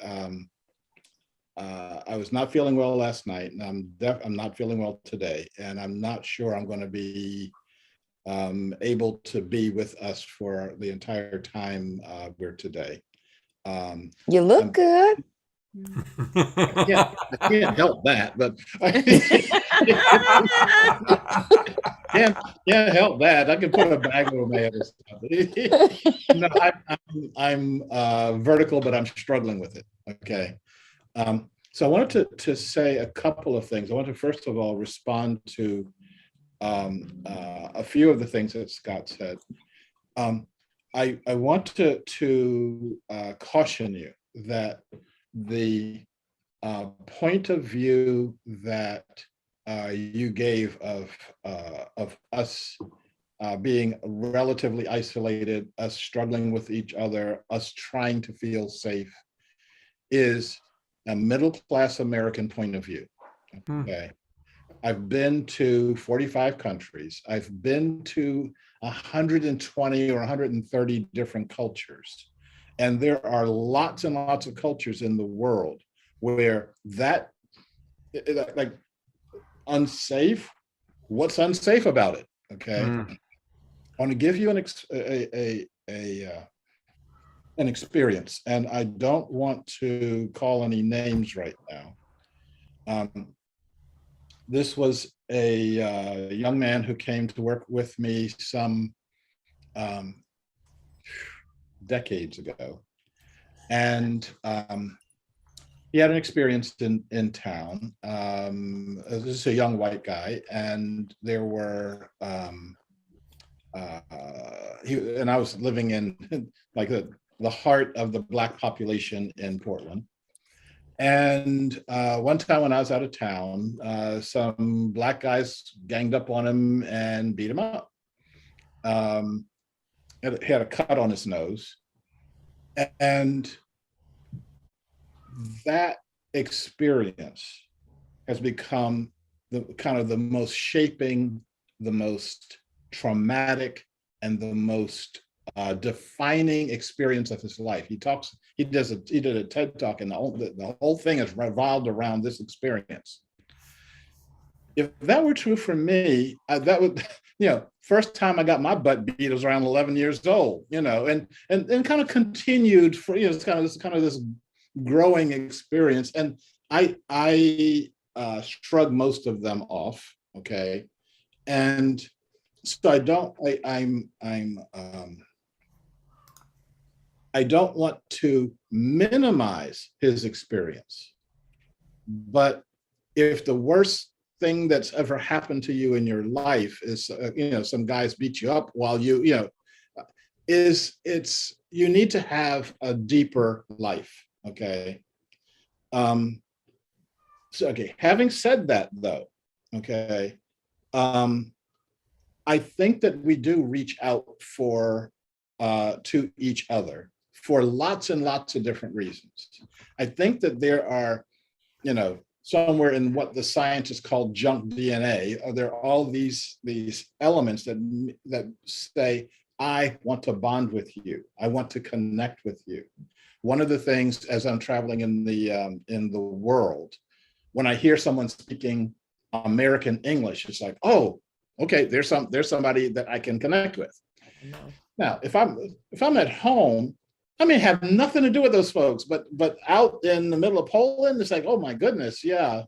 I was not feeling well last night, and I'm not feeling well today, and I'm not sure I'm going to be able to be with us for the entire time we're today. You look good. Yeah, I can't help that, but can't help that. I can put a bag over my head or something. No, I'm vertical, but I'm struggling with it. Okay. So I wanted to say a couple of things. I want to first of all respond to a few of the things that Scott said. I want to caution you that the point of view that you gave of us being relatively isolated, us struggling with each other, us trying to feel safe, is a middle-class American point of view. Okay. I've been to 45 countries. I've been to 120 or 130 different cultures. And there are lots and lots of cultures in the world where that, like, unsafe, what's unsafe about it? Okay. I want to give you an experience, and I don't want to call any names right now. This was a young man who came to work with me some decades ago. And he had an experience in town. This is a young white guy, and there were, and I was living in like the heart of the Black population in Portland. And one time when I was out of town, some Black guys ganged up on him and beat him up. He had a cut on his nose. And that experience has become the kind of the most shaping, the most traumatic, and the most defining experience of his life. He did a TED talk, and the whole thing is revolved around this experience. If that were true for me, that would, first time I got my butt beat, I was around 11 years old, and kind of continued for, it's kind of this growing experience. And I shrug most of them off. Okay. And so I don't want to minimize his experience, but if the worst thing that's ever happened to you in your life is, some guys beat you up while you need to have a deeper life. Okay. Having said that though, okay, I think that we do reach out to each other for lots and lots of different reasons. I think that there are, somewhere in what the scientists call junk DNA, there are all these elements that say, I want to bond with you. I want to connect with you. One of the things, as I'm traveling in the world, when I hear someone speaking American English, it's like, oh, okay, there's somebody that I can connect with. Now, if I'm at home, I may have nothing to do with those folks, but out in the middle of Poland, it's like, oh my goodness, yeah,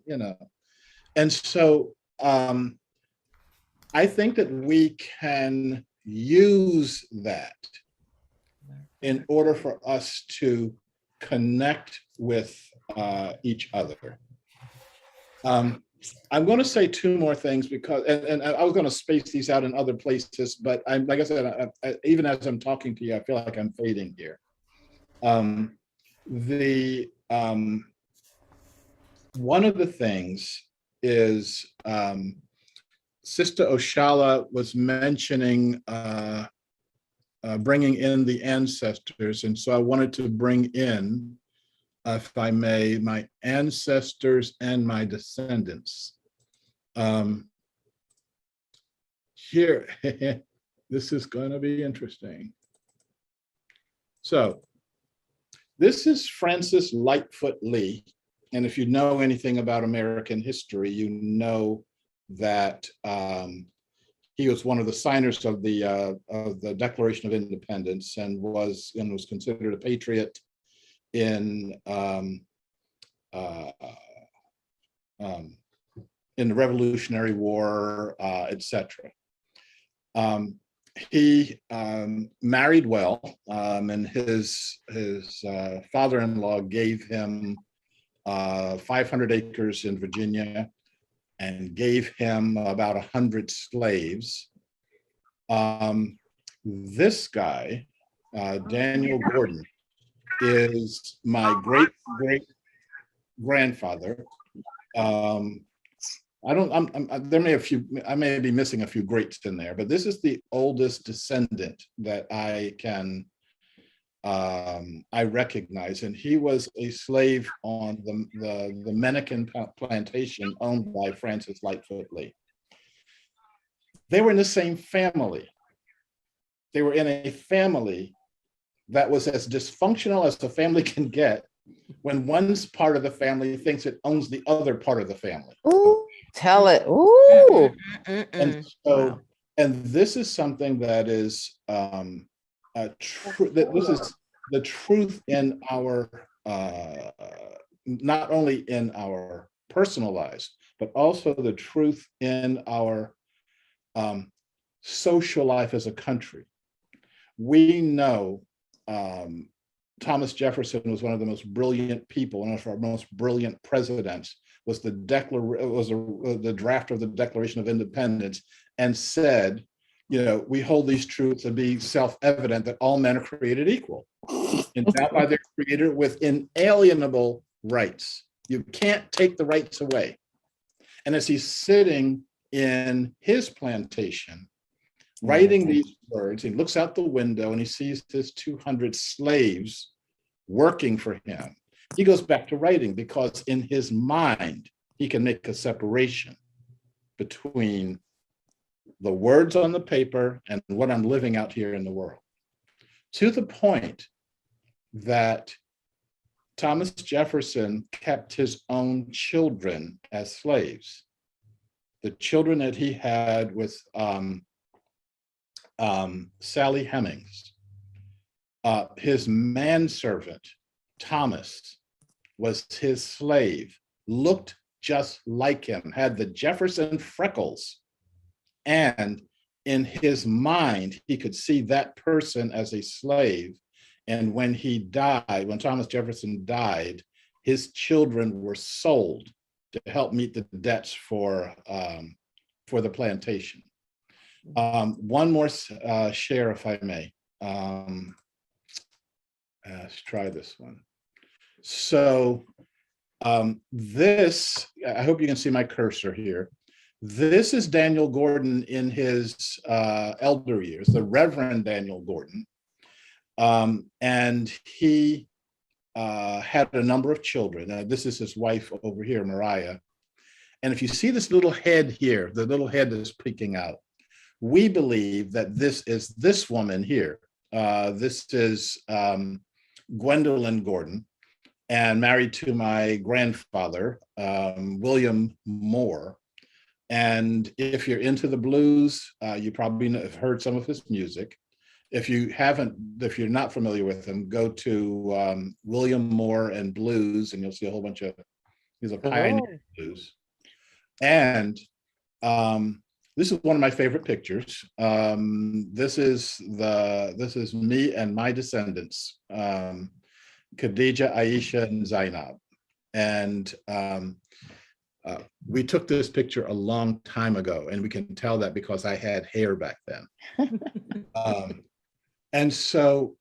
And so I think that we can use that in order for us to connect with each other. I'm going to say two more things because, and I was going to space these out in other places, but like I said, even as I'm talking to you, I feel like I'm fading here. One of the things is Sister Oshala was mentioning bringing in the ancestors, and so I wanted to bring in, if I may, my ancestors and my descendants. Here, this is going to be interesting. So, this is Francis Lightfoot Lee, and if you know anything about American history, you know that he was one of the signers of the Declaration of Independence, and was considered a patriot in the Revolutionary War, etc. He married well, and his father-in-law gave him 500 acres in Virginia and gave him about 100 slaves. This guy, Daniel Gordon, is my great-great-grandfather. I may be missing a few greats in there, but this is the oldest descendant that I recognize, and he was a slave on the Menachem plantation owned by Francis Lightfoot Lee. They were in the same family. They were in a family that was as dysfunctional as a family can get when one's part of the family thinks it owns the other part of the family. Ooh, tell it. Ooh. And so, wow. And this is something that is this is the truth in our, not only in our personal lives, but also the truth in our social life as a country. We know Thomas Jefferson was one of the most brilliant people, one of our most brilliant presidents, was the draft of the Declaration of Independence, and said, you know, we hold these truths to be self-evident that all men are created equal, endowed by their creator with inalienable rights. You can't take the rights away. And as he's sitting in his plantation, writing these words, he looks out the window and he sees his 200 slaves working for him. He goes back to writing because in his mind, he can make a separation between the words on the paper and what I'm living out here in the world. To the point that Thomas Jefferson kept his own children as slaves. The children that he had with Sally Hemings, his manservant, Thomas, was his slave, looked just like him, had the Jefferson freckles. And in his mind, he could see that person as a slave. And when he died, when Thomas Jefferson died, his children were sold to help meet the debts for the plantation. One more share, if I may. Let's try this one. So this, I hope you can see my cursor here. This is Daniel Gordon in his elder years, the Reverend Daniel Gordon. And he had a number of children. This is his wife over here, Mariah. And if you see this little head here, the little head is peeking out, we believe that this is this woman here. This is Gwendolyn Gordon, and married to my grandfather, William Moore. And if you're into the blues, you probably have heard some of his music. If you're not familiar with him, go to William Moore and blues, and you'll see a whole bunch of, he's a pioneer of blues. And this is one of my favorite pictures. This is me and my descendants, Khadija, Aisha, and Zainab. And we took this picture a long time ago, and we can tell that because I had hair back then. And so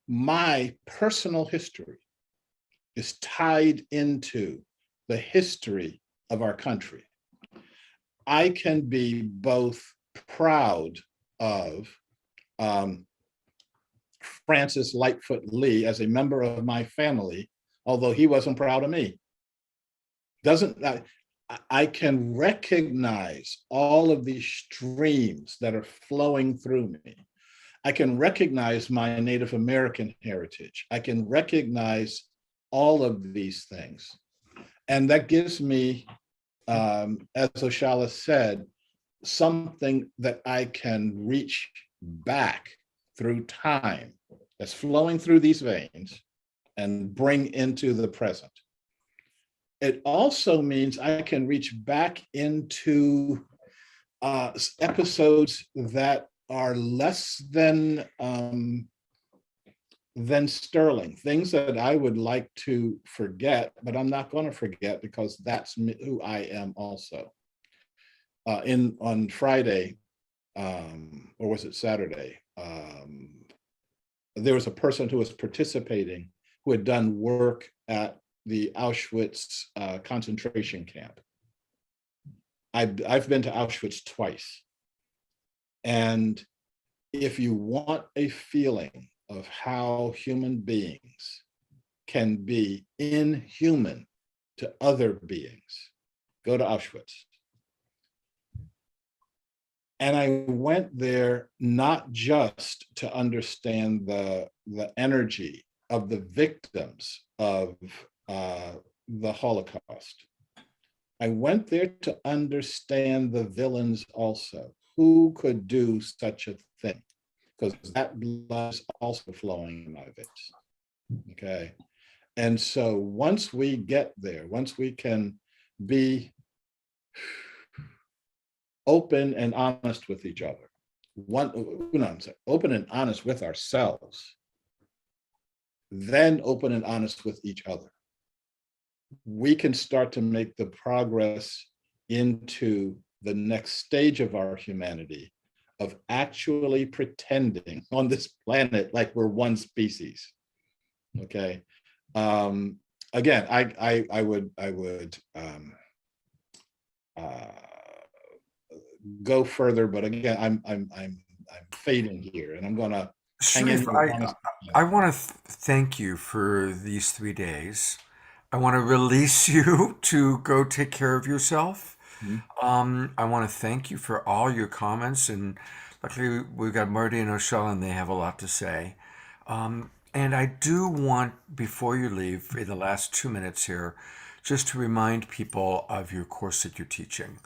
my personal history is tied into the history of our country. I can be both proud of Francis Lightfoot Lee as a member of my family, although he wasn't proud of me. I can recognize all of these streams that are flowing through me. I can recognize my Native American heritage. I can recognize all of these things. And that gives me, as Oshala said, something that I can reach back through time that's flowing through these veins and bring into the present. It also means I can reach back into episodes that are less than sterling, things that I would like to forget, but I'm not going to forget because that's who I am also. On Friday, or was it Saturday, there was a person who was participating who had done work at the Auschwitz concentration camp. I've been to Auschwitz twice. And if you want a feeling of how human beings can be inhuman to other beings, go to Auschwitz. And I went there not just to understand the energy of the victims of the Holocaust. I went there to understand the villains also. Who could do such a thing? Because that blood is also flowing in my veins. Okay. And so once we get there, once we can be open and honest with each other. Open and honest with ourselves, then open and honest with each other. We can start to make the progress into the next stage of our humanity of actually pretending on this planet like we're one species. Okay. Again, I would go further, but again, I'm fading here, and I'm gonna hang in Sharif, here. I want to thank you for these 3 days. I want to release you to go take care of yourself. Mhm. I want to thank you for all your comments, and luckily we've got Marty and O'Shell, and they have a lot to say. And I do want, before you leave, in the last 2 minutes here, just to remind people of your course that you're teaching.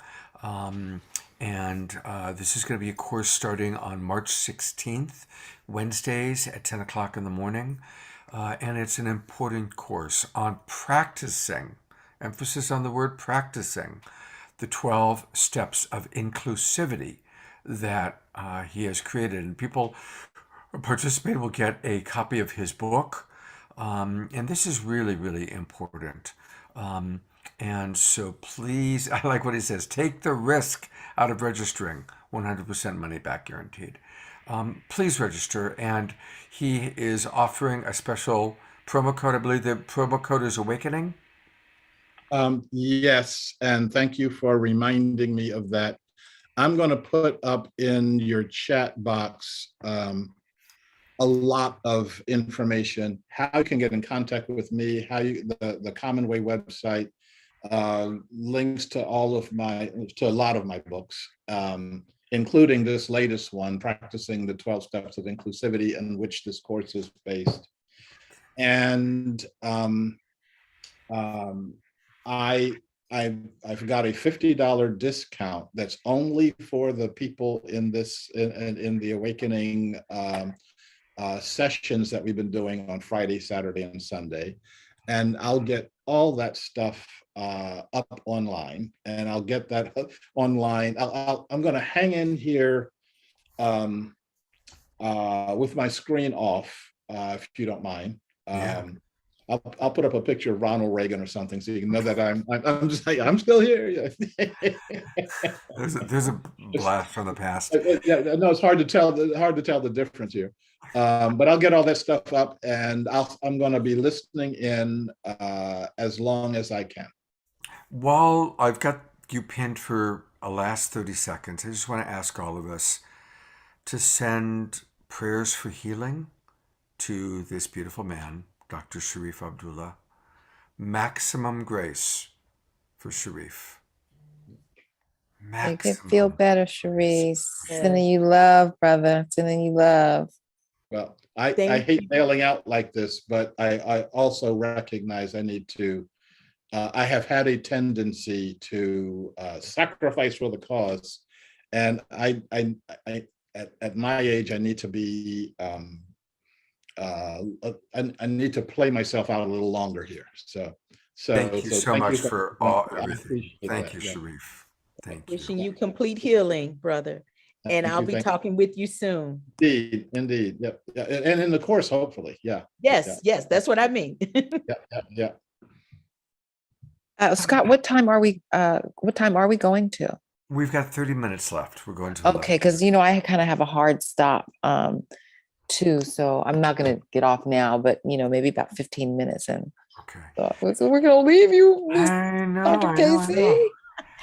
This is going to be a course starting on March 16th, Wednesdays at 10 o'clock in the morning. And it's an important course on practicing, emphasis on the word practicing, the 12 steps of inclusivity that he has created. And people who participate will get a copy of his book. And this is really, really important. And so please, I like what he says, take the risk out of registering, 100% money back guaranteed. Please register. And he is offering a special promo code. I believe the promo code is Awakening. Yes, and thank you for reminding me of that. I'm going to put up in your chat box a lot of information, how you can get in contact with me, how you, the Common Way website, links to a lot of my books, including this latest one, Practicing the 12 Steps of Inclusivity, in which this course is based. And I've got a $50 discount that's only for the people in this in the Awakening sessions that we've been doing on Friday, Saturday, and Sunday. And I'll get all that stuff up online, and I'll get that online. I'm going to hang in here with my screen off, if you don't mind. Yeah. I'll put up a picture of Ronald Reagan or something, so you can know that I'm still here. There's a blast from the past. Yeah, no, it's hard to tell the difference here. But I'll get all that stuff up, and I'm going to be listening in as long as I can. While I've got you pinned for a last 30 seconds, I just want to ask all of us to send prayers for healing to this beautiful man, Dr. Sharif Abdullah. Maximum grace for Sharif. Make it feel better, Sharif. Sending you love, brother. Sending you love. Well, I hate bailing out like this, but I also recognize I need to. I have had a tendency to sacrifice for the cause, and I at my age I need to be. I need to play myself out a little longer here. So thank you so much for everything. Thank you, Sharif. Thank you. Wishing you complete healing, brother. And I'll be talking with you soon. Indeed. Yep. Yeah. And in the course, hopefully. Yeah. Yes. That's what I mean. Yeah. Scott, what time are we going to? We've got 30 minutes left. We're going to. Okay, because I kind of have a hard stop too, so I'm not going to get off now, but maybe about 15 minutes in. Okay. So we're going to leave you, I know, Dr. Casey.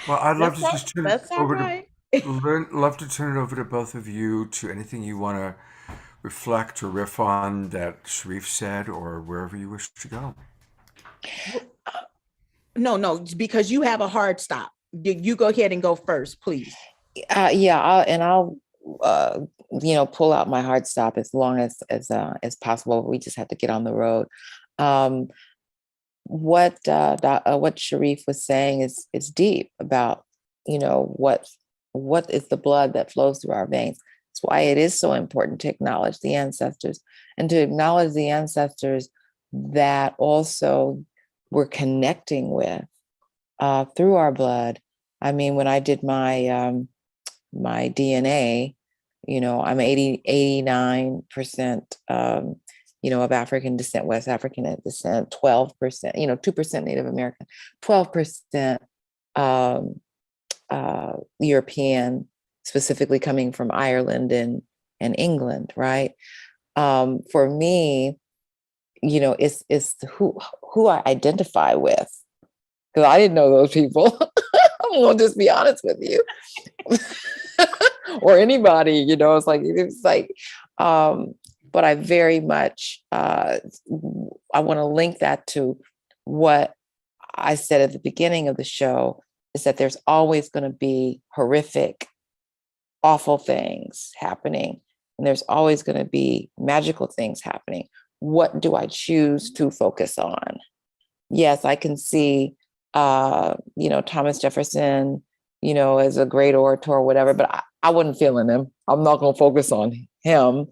Well, I'd love to just turn it over right. love to turn it over to both of you, to anything you want to reflect or riff on that Sharif said, or wherever you wish to go. No, because you have a hard stop. You go ahead and go first, please. I'll pull out my hard stop as long as possible. We just have to get on the road. What Sharif was saying is deep about what is the blood that flows through our veins. That's why it is so important to acknowledge the ancestors, and to acknowledge the ancestors that also we're connecting with through our blood. I mean, when I did my my DNA, I'm 89%, of African descent, West African descent, 12%, 2% Native American, 12% European, specifically coming from Ireland and England, right? For me, it's who I identify with, because I didn't know those people. I'm gonna just be honest with you. Or anybody, it's like, but I very much, I want to link that to what I said at the beginning of the show, is that there's always going to be horrific, awful things happening, and there's always going to be magical things happening. What do I choose to focus on? Yes, I can see, Thomas Jefferson, as a great orator or whatever, but I wasn't feeling him. I'm not going to focus on him.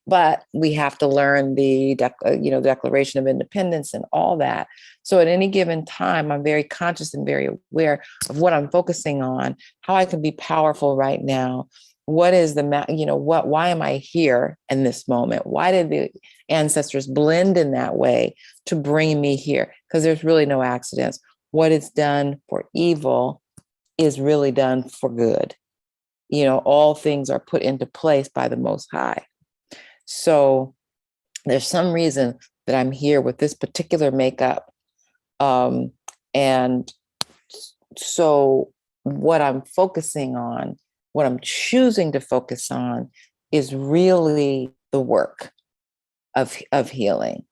But we have to learn the Declaration of Independence and all that. So at any given time, I'm very conscious and very aware of what I'm focusing on, how I can be powerful right now. What is why am I here in this moment? Why did the ancestors blend in that way to bring me here? Because there's really no accidents. What is done for evil is really done for good. All things are put into place by the Most High. So there's some reason that I'm here with this particular makeup. And so what I'm focusing on, what I'm choosing to focus on, is really the work of healing.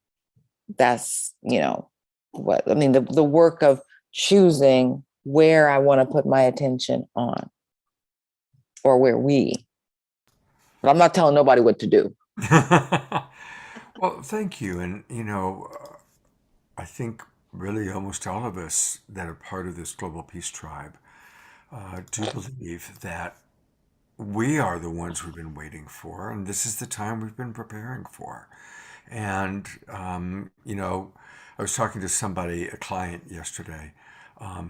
That's, the work of choosing where I want to put my attention on, or where but I'm not telling nobody what to do. Well, thank you. And, I think really almost all of us that are part of this global peace tribe do believe that we are the ones we've been waiting for, and this is the time we've been preparing for. And, I was talking to somebody, a client yesterday,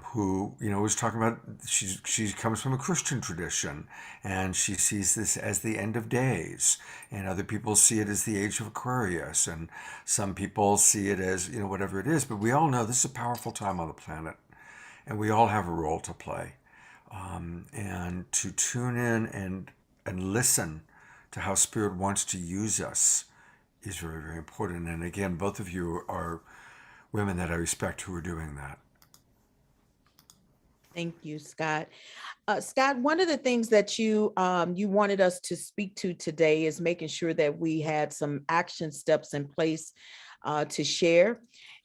who was talking about she comes from a Christian tradition, and she sees this as the end of days, and other people see it as the age of Aquarius, and some people see it as whatever it is. But we all know this is a powerful time on the planet, and we all have a role to play, and to tune in and listen to how Spirit wants to use us is very, very important. And again, both of you are women that I respect who are doing that. Thank you, Scott. Scott, one of the things that you wanted us to speak to today is making sure that we had some action steps in place to share.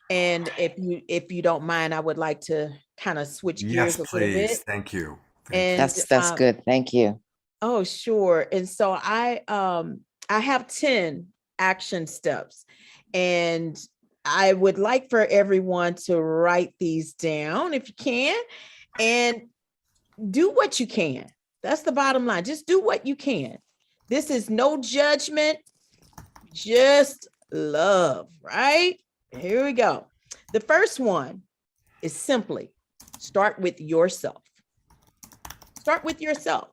And if you don't mind, I would like to kind of switch gears Yes, a little please. bit. Thank you. And That's good. Thank you. Oh, sure. And so I have 10 action steps, and I would like for everyone to write these down if you can, and do what you can. That's the bottom line. Just do what you can. This is no judgment, just love, right? Here we go. The first one is simply start with yourself. Start with yourself.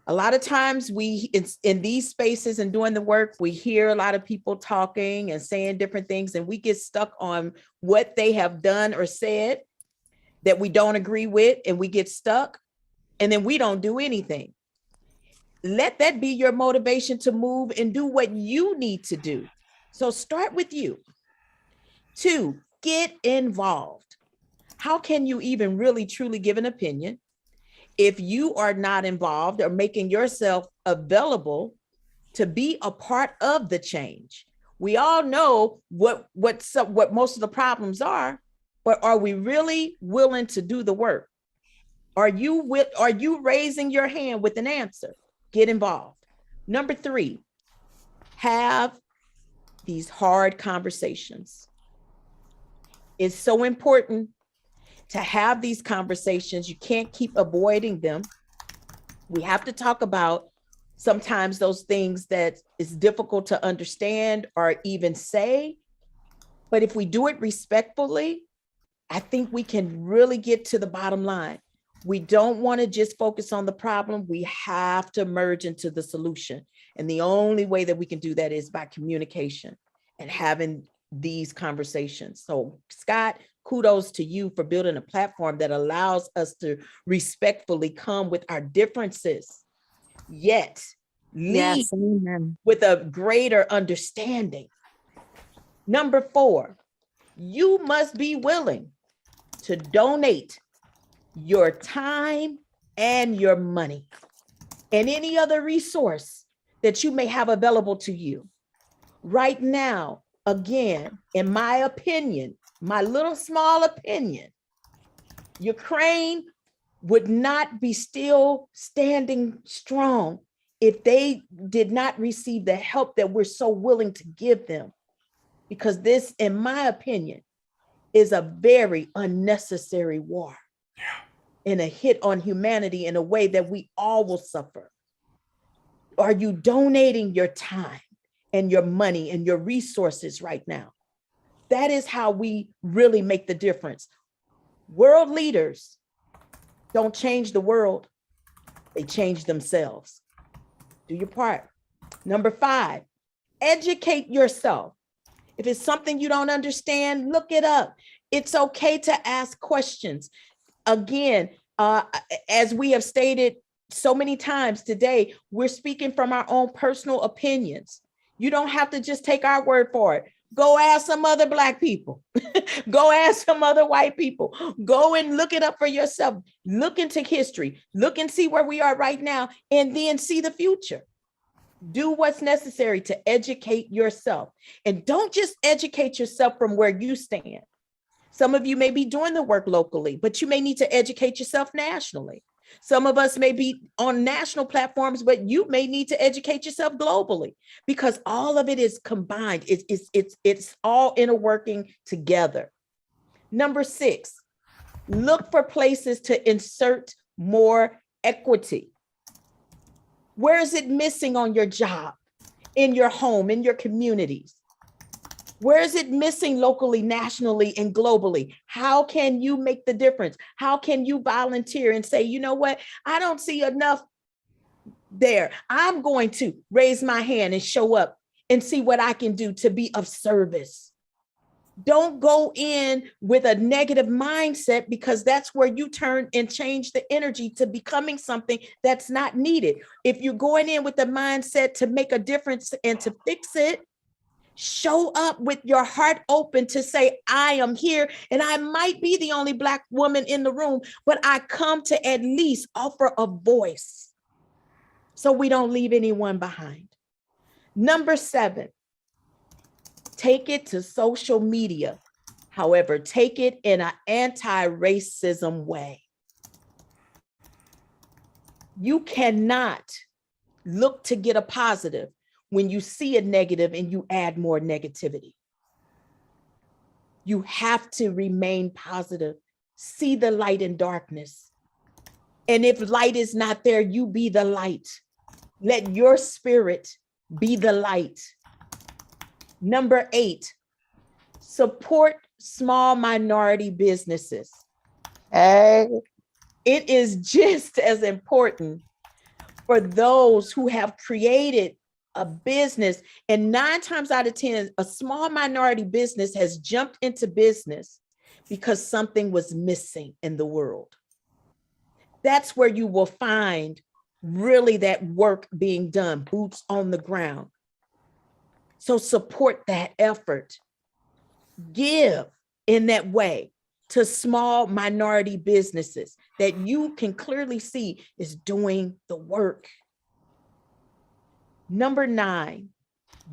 A lot of times it's in these spaces and doing the work, we hear a lot of people talking and saying different things, and we get stuck on what they have done or said that we don't agree with, and we get stuck, and then we don't do anything. Let that be your motivation to move and do what you need to do. So start with you. 2, get involved. How can you even really truly give an opinion if you are not involved or making yourself available to be a part of the change? We all know what most of the problems are, but are we really willing to do the work? Are you raising your hand with an answer? Get involved. Number 3, have these hard conversations. It's so important to have these conversations. You can't keep avoiding them. We have to talk about sometimes those things that is difficult to understand or even say. But if we do it respectfully, I think we can really get to the bottom line. We don't want to just focus on the problem. We have to merge into the solution. And the only way that we can do that is by communication and having these conversations. So Scott, kudos to you for building a platform that allows us to respectfully come with our differences, yet lead Amen. with a greater understanding. Number 4, you must be willing to donate your time and your money and any other resource that you may have available to you. Right now, again, in my opinion, my little small opinion, Ukraine would not be still standing strong if they did not receive the help that we're so willing to give them. Because this, in my opinion, is a very unnecessary war. And a hit on humanity in a way that we all will suffer. Are you donating your time and your money and your resources right now? That is how we really make the difference. World leaders don't change the world, they change themselves. Do your part. Number 5, educate yourself. If it's something you don't understand, look it up. It's okay to ask questions. Again, as we have stated so many times today, we're speaking from our own personal opinions. You don't have to just take our word for it. Go ask some other Black people. Go ask some other white people. Go and look it up for yourself. Look into history. Look and see where we are right now, and then see the future. Do what's necessary to educate yourself. And don't just educate yourself from where you stand. Some of you may be doing the work locally, but you may need to educate yourself nationally. Some of us may be on national platforms, but you may need to educate yourself globally, because all of it is combined. It's all interworking together. Number 6, look for places to insert more equity. Where is it missing on your job, in your home, in your communities? Where is it missing locally, nationally, and globally? How can you make the difference? How can you volunteer and say, you know what, I don't see enough there. I'm going to raise my hand and show up and see what I can do to be of service. Don't go in with a negative mindset, because that's where you turn and change the energy to becoming something that's not needed. If you're going in with the mindset to make a difference and to fix it, show up with your heart open to say, I am here, and I might be the only Black woman in the room, but I come to at least offer a voice so we don't leave anyone behind. Number 7, take it to social media. However, take it in an anti-racism way. You cannot look to get a positive when you see a negative and you add more negativity. You have to remain positive. See the light in darkness. And if light is not there, you be the light. Let your spirit be the light. Number 8, support small minority businesses. Hey. It is just as important for those who have created a business, and 9 times out of 10, a small minority business has jumped into business because something was missing in the world. That's where you will find really that work being done, boots on the ground. So support that effort. Give in that way to small minority businesses that you can clearly see is doing the work. Number 9,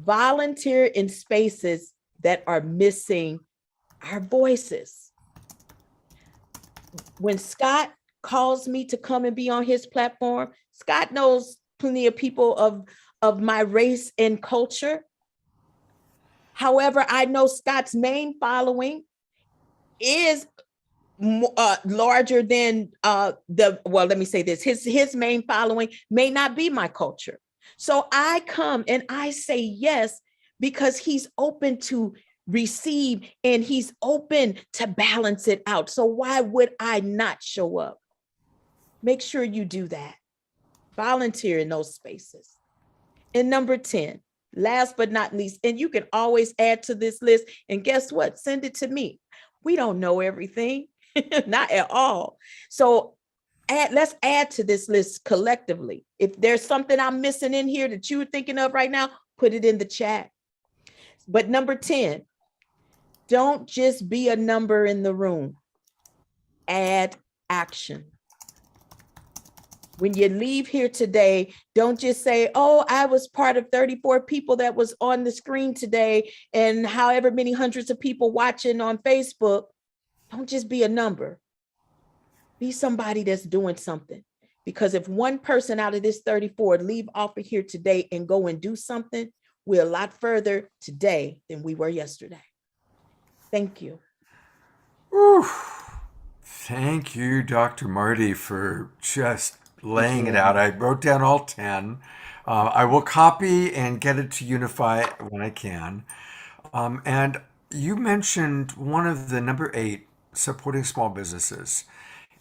volunteer in spaces that are missing our voices. When Scott calls me to come and be on his platform, Scott knows plenty of people of my race and culture. However, I know Scott's main following is larger than let me say this, his main following may not be my culture. So I come and I say yes, because he's open to receive, and he's open to balance it out. So why would I not show up? Make sure you do that. Volunteer in those spaces. And number 10, last but not least, and you can always add to this list, and guess what? Send it to me. We don't know everything, not at all. So let's add to this list collectively. If there's something I'm missing in here that you're thinking of right now, put it in the chat. But number 10, don't just be a number in the room. Add action. When you leave here today, don't just say, oh, I was part of 34 people that was on the screen today and however many hundreds of people watching on Facebook. Don't just be a number. Be somebody that's doing something. Because if one person out of this 34 leave off of here today and go and do something, we're a lot further today than we were yesterday. Thank you. Whew. Thank you, Dr. Marty, for just laying it out. I wrote down all 10. I will copy and get it to Unify when I can. And you mentioned one of the number 8, supporting small businesses.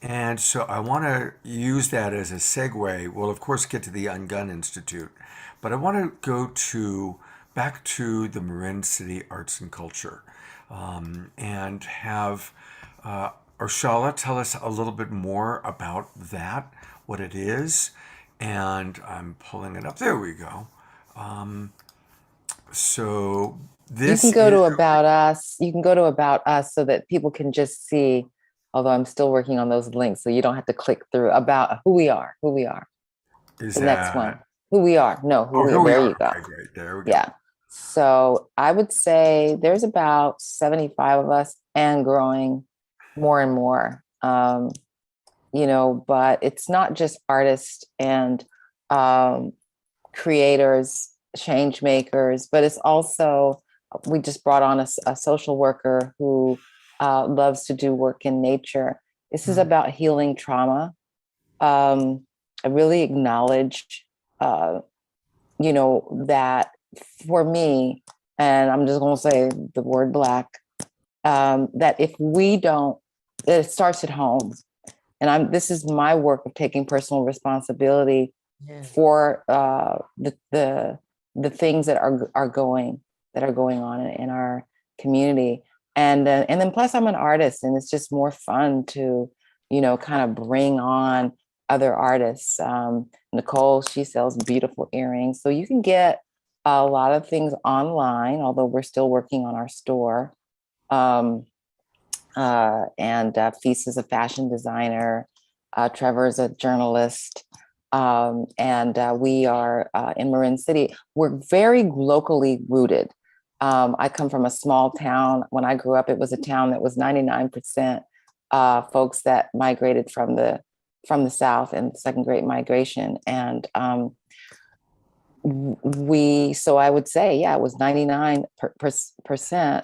And so I want to use that as a segue. We'll, of course, get to the Ungun Institute, but I want to go back to the Marin City Arts and Culture, and have Arshala tell us a little bit more about that, what it is. And I'm pulling it up. There we go. So this You can go to is- About Us. You can go to About Us so that people can just see, although I'm still working on those links, so you don't have to click through, about who we are. is The next that- one. Who we are. No, Oh, here we there are. you go. Okay, great. There we go. Yeah. So I would say there's about 75 of us and growing more and more. But it's not just artists and creators, change makers, but it's also, we just brought on a social worker who loves to do work in nature. This is about healing trauma. I really acknowledge, that for me, and I'm just going to say the word Black, that if we don't, it starts at home. And this is my work of taking personal responsibility for the things that are going on in our community. And then plus I'm an artist, and it's just more fun to, kind of bring on other artists. Nicole, she sells beautiful earrings. So you can get a lot of things online, although we're still working on our store. Feast is a fashion designer. Trevor is a journalist. And we are in Marin City. We're very locally rooted. I come from a small town. When I grew up, it was a town that was 99% folks that migrated from the South in the Second Great Migration. And so I would say, it was 99%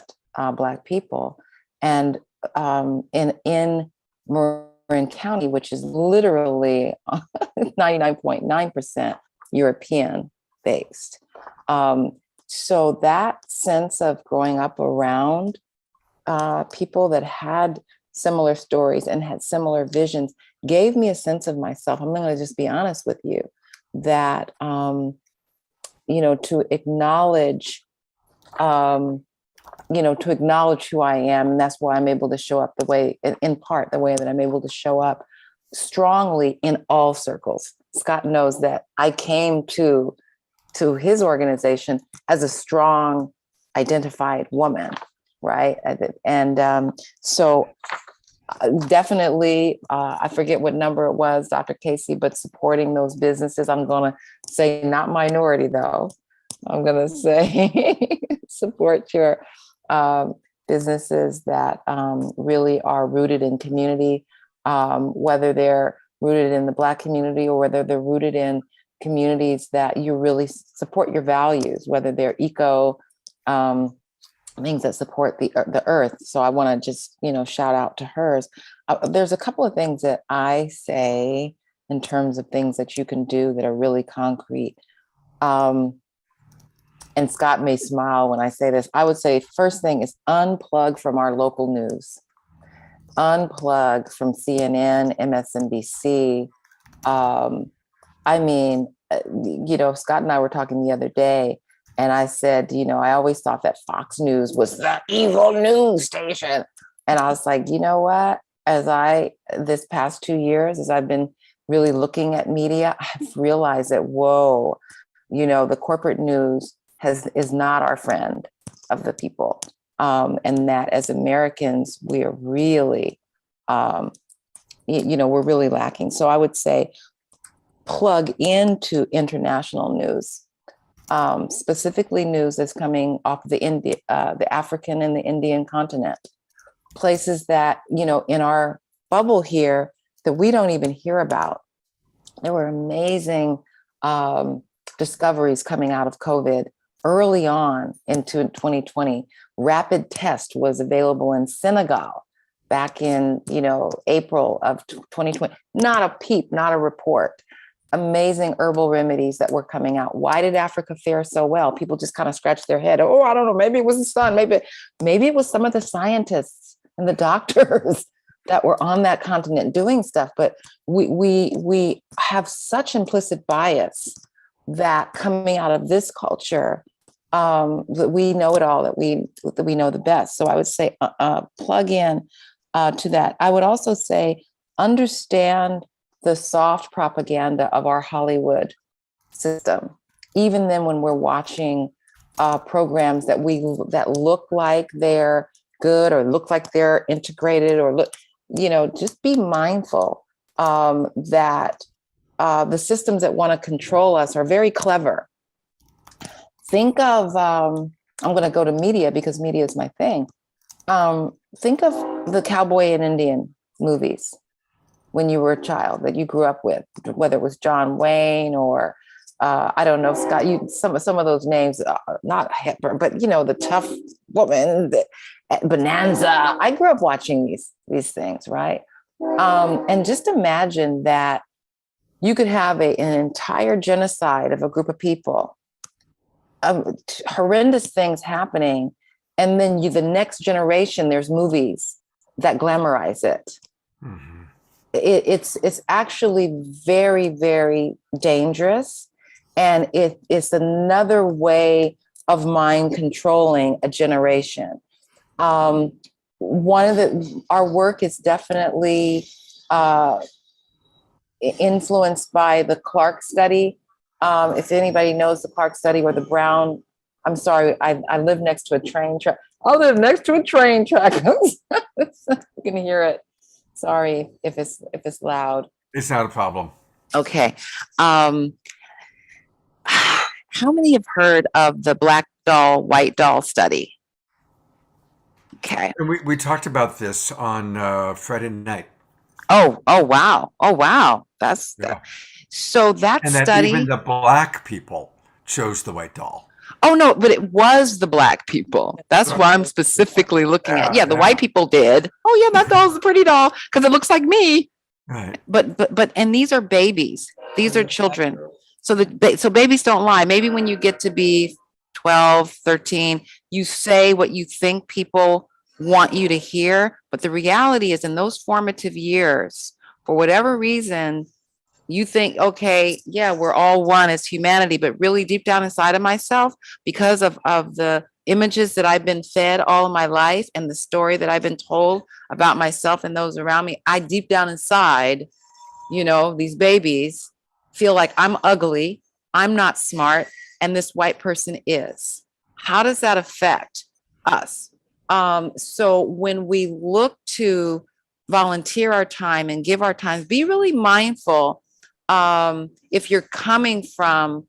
Black people. And in Marin County, which is literally 99.9% European based. So that sense of growing up around people that had similar stories and had similar visions gave me a sense of myself. I'm going to just be honest with you that, to acknowledge, to acknowledge who I am. And that's why I'm able to show up the way that I'm able to show up strongly in all circles. Scott knows that I came to his organization as a strong, identified woman, right? And so definitely, I forget what number it was, Dr. Casey, but supporting those businesses, I'm going to say not minority though. I'm going to say support your businesses that really are rooted in community, whether they're rooted in the Black community or whether they're rooted in communities that you really support your values, whether they're eco things that support the earth. So I want to just, shout out to hers. There's a couple of things that I say in terms of things that you can do that are really concrete. and Scott may smile when I say this, I would say first thing is unplug from our local news, unplug from CNN, MSNBC. I mean, Scott and I were talking the other day, and I said, I always thought that Fox News was the evil news station. And I was like, you know what? This past 2 years, as I've been really looking at media, I've realized that, whoa, the corporate news is not our friend of the people. And that as Americans, we are really, we're really lacking. So I would say plug into international news, specifically news that's coming off the African and the Indian continent, places that, in our bubble here that we don't even hear about. There were amazing discoveries coming out of COVID early on into 2020. Rapid test was available in Senegal back in, April of 2020. Not a peep, not a report. Amazing herbal remedies that were coming out. Why did Africa fare so well? People just kind of scratched their head. Oh, I don't know. Maybe it was the sun. Maybe it was some of the scientists and the doctors that were on that continent doing stuff. But we have such implicit bias that coming out of this culture, that we know it all, that we know the best. So I would say plug in to that. I would also say understand the soft propaganda of our Hollywood system. Even then, when we're watching programs that look like they're good or look like they're integrated or just be mindful that the systems that want to control us are very clever. Think of, I'm going to go to media because media is my thing. Think of the cowboy and Indian movies when you were a child that you grew up with, whether it was John Wayne or I don't know, Scott, some of those names, not Hepburn, but the tough woman, Bonanza. I grew up watching these things, right? And just imagine that you could have an entire genocide of a group of people, horrendous things happening, and then the next generation, there's movies that glamorize it. Mm-hmm. It's actually very, very dangerous. And it's another way of mind controlling a generation. Our work is definitely influenced by the Clark study. If anybody knows the Clark study or the Brown, I'm sorry, I live next to a train track. I live next to a train track. You can hear it. Sorry if it's loud. It's not a problem. Okay. How many have heard of the black doll, white doll study? Okay. And we talked about this on Friday night. Oh, wow. That's so that and that study. Even the black people chose the white doll. Oh no, but it was the black people. That's why I'm specifically looking at. Yeah, the white people did. Oh yeah, that doll's a pretty doll because it looks like me. Right. But and these are babies. These are children. So babies don't lie. Maybe when you get to be 12, 13, you say what you think people want you to hear. But the reality is in those formative years, for whatever reason, you think, okay, yeah, we're all one as humanity, but really deep down inside of myself, because of the images that I've been fed all of my life and the story that I've been told about myself and those around me, I deep down inside, these babies feel like I'm ugly, I'm not smart, and this white person is. How does that affect us? So when we look to volunteer our time and give our time, be really mindful. If you're coming from,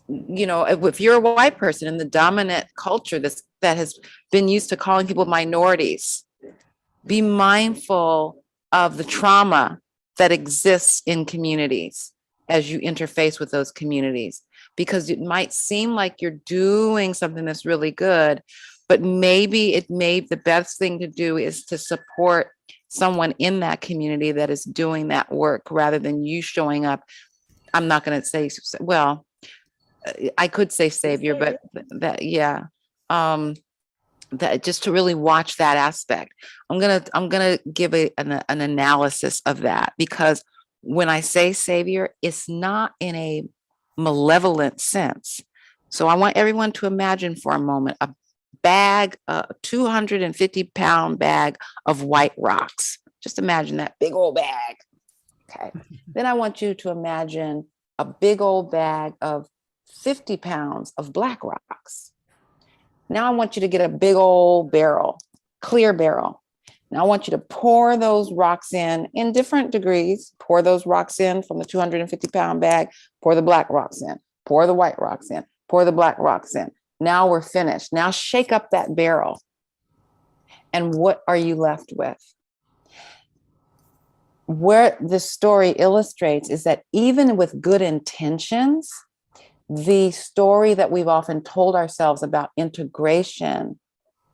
if you're a white person in the dominant culture that has been used to calling people minorities, be mindful of the trauma that exists in communities as you interface with those communities, because it might seem like you're doing something that's really good, but maybe the best thing to do is to support someone in that community that is doing that work rather than you showing up. I'm not going to say, well, I could say savior, but that, yeah. That just to really watch that aspect. I'm gonna give an analysis of that, because when I say savior, it's not in a malevolent sense. So I want everyone to imagine for a moment a bag, a 250-pound bag of white rocks. Just imagine that big old bag. Okay. Then I want you to imagine a big old bag of 50 pounds of black rocks. Now I want you to get a big old barrel, clear barrel. Now I want you to pour those rocks in different degrees. Pour those rocks in from the 250-pound bag, pour the black rocks in, pour the white rocks in, pour the black rocks in. Now we're finished. Now shake up that barrel. And what are you left with? Where the story illustrates is that even with good intentions, the story that we've often told ourselves about integration,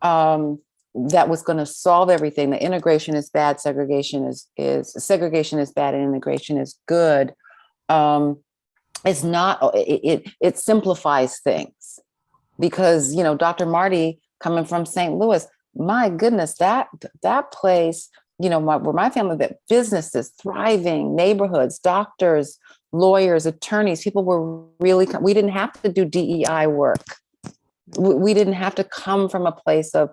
that was going to solve everything, that integration is bad, segregation is bad, and integration is good, is not, it simplifies things. Because, you know, Dr. Marty, coming from St. Louis, my goodness, that place, you know, where my family, that businesses, thriving neighborhoods, doctors, lawyers, attorneys, people were really, we didn't have to do DEI work. We didn't have to come from a place of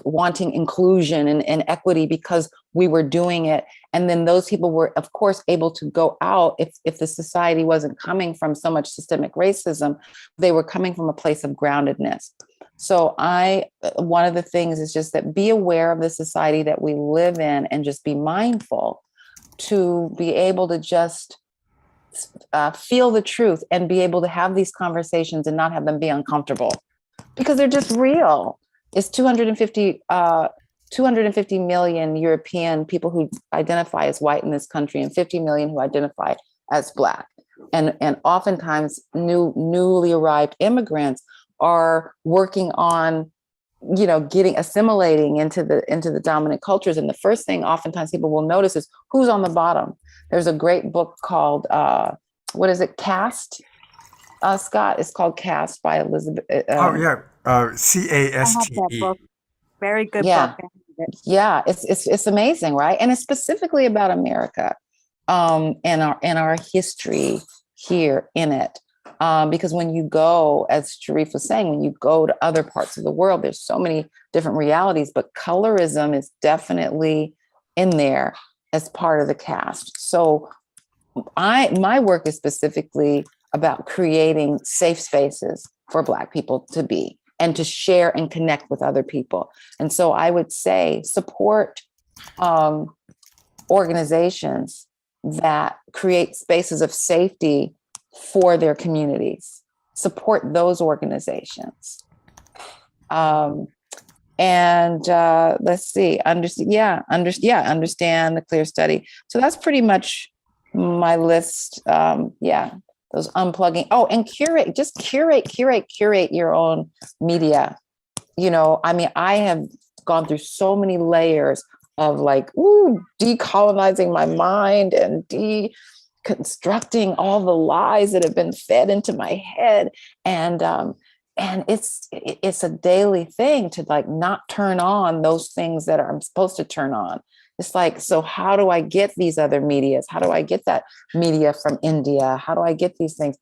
wanting inclusion and equity, because we were doing it. And then those people were, of course, able to go out if the society wasn't coming from so much systemic racism, they were coming from a place of groundedness. So one of the things is just that be aware of the society that we live in, and just be mindful to be able to just feel the truth and be able to have these conversations and not have them be uncomfortable, because they're just real. It's 250 million European people who identify as white in this country, and 50 million who identify as Black. And oftentimes newly arrived immigrants are working on, you know, assimilating into the dominant cultures. And the first thing oftentimes people will notice is who's on the bottom. There's a great book called, what is it? Caste, Scott? It's called Caste by Elizabeth. CASTE. Very good Yeah. book. Yeah, it's amazing, right? And it's specifically about America, and our history here in it. Because when you go, as Sharif was saying, when you go to other parts of the world, there's so many different realities, but colorism is definitely in there as part of the caste. So my work is specifically about creating safe spaces for Black people to be and to share and connect with other people. And so I would say support organizations that create spaces of safety for their communities. Support those organizations. Let's see, understand the clear study. So that's pretty much my list. Those unplugging. Oh, and curate your own media. You know, I mean, I have gone through so many layers of decolonizing my mind and deconstructing all the lies that have been fed into my head. And it's a daily thing to not turn on those things that I'm supposed to turn on. It's like, so how do I get these other medias? How do I get that media from India? How do I get these things?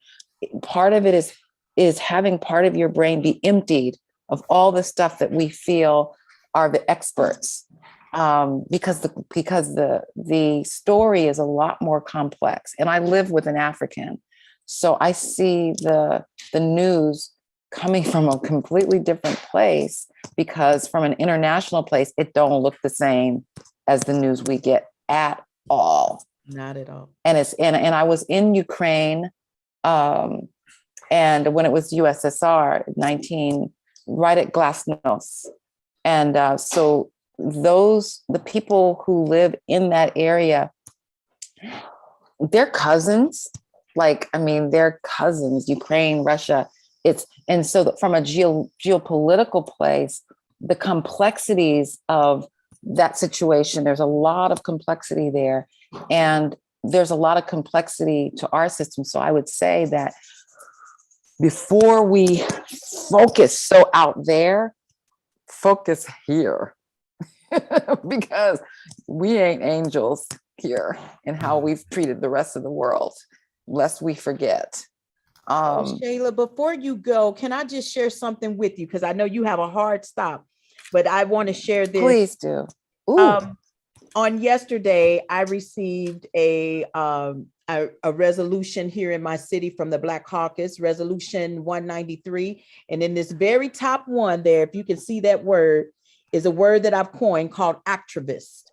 Part of it is having part of your brain be emptied of all the stuff that we feel are the experts, because the story is a lot more complex. And I live with an African, so I see the news coming from a completely different place, because from an international place, it don't look the same as the news we get at all. Not at all. And I was in Ukraine, and when it was USSR, right at Glasnost. And so the people who live in that area, they're cousins. They're cousins, Ukraine, Russia. And so from a geopolitical place, the complexities of that situation, there's a lot of complexity there, and there's a lot of complexity to our system. So I would say that before we focus so out there, focus here. Because we ain't angels here in how we've treated the rest of the world, lest we forget. Shayla, before you go, can I just share something with you? Because I know you have a hard stop, but I want to share this. Please do. Ooh. On yesterday, I received a resolution here in my city from the Black Caucus, Resolution 193. And in this very top one there, if you can see that word, is a word that I've coined called activist.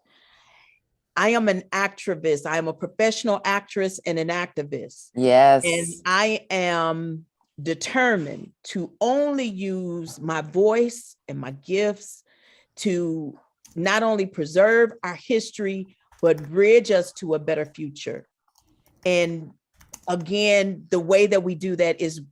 I am an activist. I am a professional actress and an activist. Yes. And I am determined to only use my voice and my gifts to not only preserve our history, but bridge us to a better future. And again, the way that we do that is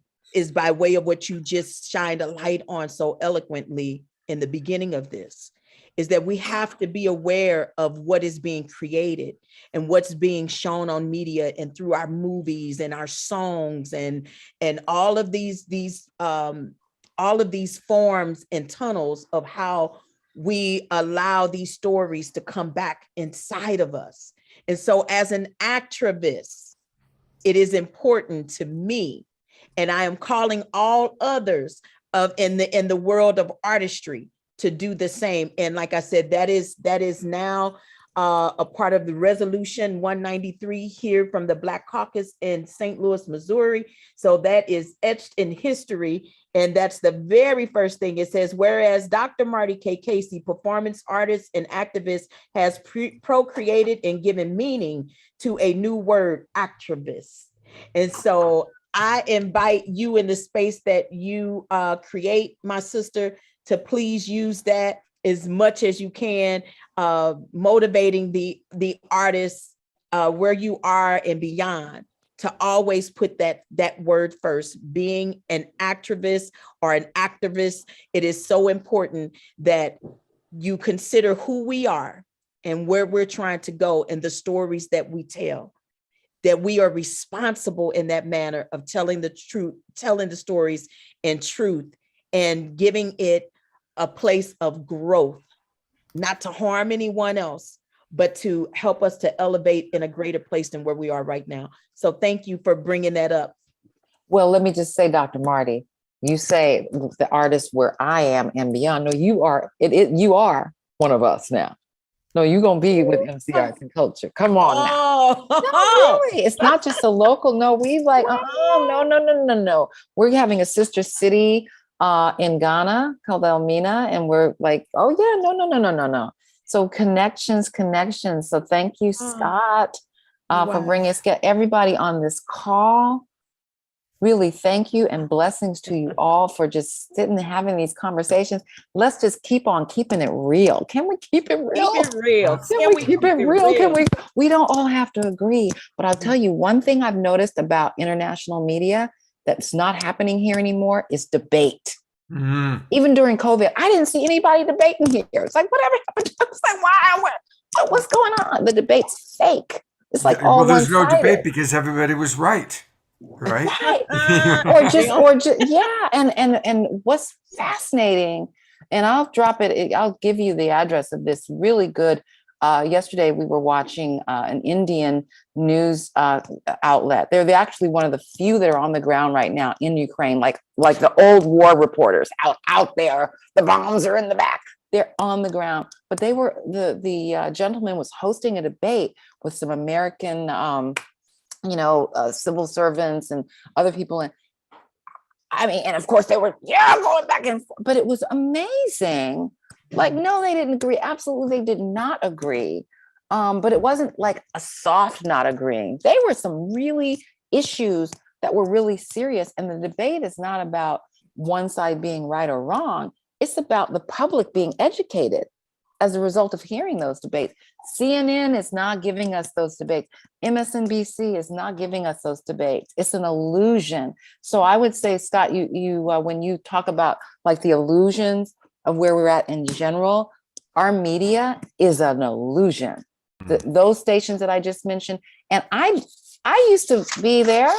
by way of what you just shined a light on so eloquently in the beginning of this, is that we have to be aware of what is being created and what's being shown on media and through our movies and our songs and all of these forms and tunnels of how we allow these stories to come back inside of us. And so as an activist, it is important to me, and I am calling all others in the world of artistry to do the same. And like I said, that is now a part of the Resolution 193 here from the Black Caucus in St. Louis, Missouri. So that is etched in history. And that's the very first thing. It says, whereas Dr. Marty K. Casey, performance artist and activist, has procreated and given meaning to a new word, activist. And so I invite you in the space that you create, my sister, to please use that as much as you can, motivating the artists where you are and beyond to always put that word first. Being an activist or an activist, it is so important that you consider who we are and where we're trying to go and the stories that we tell, that we are responsible in that manner of telling the truth, telling the stories in truth and giving it a place of growth, not to harm anyone else, but to help us to elevate in a greater place than where we are right now. So thank you for bringing that up. Well, let me just say, Dr. Marty, you say the artist where I am and beyond. No, you are, you are one of us now. No, you're going to be with MC Arts and Culture. Come on now. No, really. It's not just a local. No, we like, no. We're having a sister city in Ghana called Elmina. And we're like, oh yeah, no. So connections. So thank you, Scott, for bringing us, get everybody on this call. Really, thank you and blessings to you all for just sitting and having these conversations. Let's just keep on keeping it real. Can we keep it real? Keep it real. Can we keep it real? Can we? We don't all have to agree, but I'll tell you one thing I've noticed about international media that's not happening here anymore is debate. Mm. Even during COVID, I didn't see anybody debating here. It's like, whatever happened? It's like, what's going on? The debate's fake. It's like, well, there's no debate because everybody was right. Right. or just yeah. And what's fascinating, and I'll drop it, I'll give you the address of this really good. Yesterday we were watching an Indian news outlet. They're actually one of the few that are on the ground right now in Ukraine, like the old war reporters out there. The bombs are in the back. They're on the ground. But they were the gentleman was hosting a debate with some American civil servants and other people. And I mean, and of course they were, going back and forth, but it was amazing. Like, no, they didn't agree. Absolutely, they did not agree. But it wasn't like a soft not agreeing. They were some really issues that were really serious. And the debate is not about one side being right or wrong. It's about the public being educated as a result of hearing those debates. CNN is not giving us those debates. MSNBC is not giving us those debates. It's an illusion. So I would say, Scott, you when you talk about like the illusions of where we're at in general, our media is an illusion. Those stations that I just mentioned, and I used to be there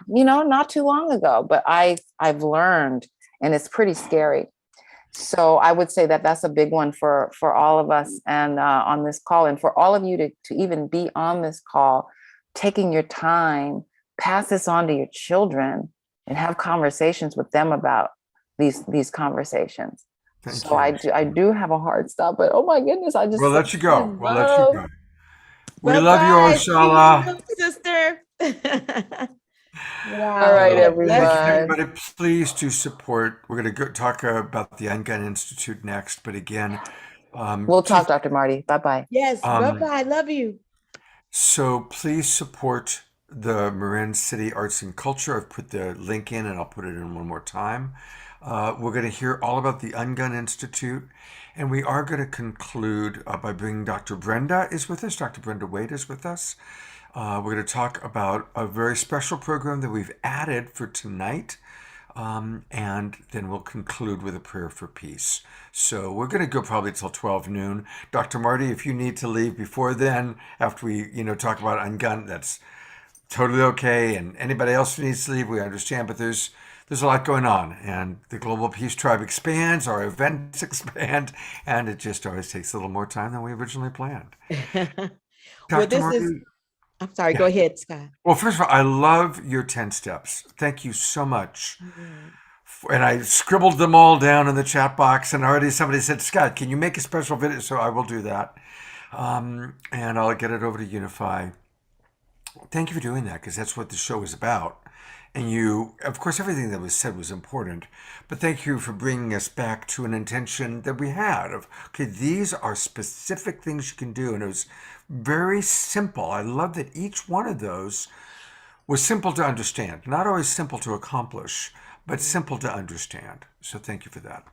not too long ago, but I've learned, and it's pretty scary. So I would say that that's a big one for all of us, and on this call, and for all of you to even be on this call, taking your time, pass this on to your children and have conversations with them about these conversations. Thank So you. I do have a hard stop, but oh my goodness, I just We'll let you go. We'll let you go. We love you, Bye-bye. Oshala. See you, sister. Wow. all right, God bless Thank you, you. everyone. everybody. Please do support. We're going to go talk about the Ungun Institute next. But again, We'll talk, Dr. Marty. Bye-bye. Yes. Um, Bye-bye. Love you. so please support the Marin City Arts and Culture. I've put the link in and I'll put it in one more time. We're going to hear all about the Ungun Institute. And we are going to conclude by bringing Dr. Brenda is with us. Dr. Brenda Wade is with us. We're going to talk about a very special program that we've added for tonight. And then we'll conclude with a prayer for peace. So we're going to go probably till 12 noon. Dr. Marty, if you need to leave before then, after we, talk about Ungun, that's totally okay. And anybody else who needs to leave, we understand. But there's a lot going on, and the Global Peace Tribe expands, our events expand, and it just always takes a little more time than we originally planned. Well, Dr. Marty, I'm sorry. Yeah. Go ahead, Scott. well, first of all, I love your 10 steps. Thank you so much. And I scribbled them all down in the chat box, and already somebody said, Scott, can you make a special video? So I will do that. And I'll get it over to Unify. Thank you for doing that, because that's what the show is about. And you, of course, everything that was said was important, but thank you for bringing us back to an intention that we had of, okay, these are specific things you can do. And it was very simple. I love that each one of those was simple to understand, not always simple to accomplish, but simple to understand. So thank you for that.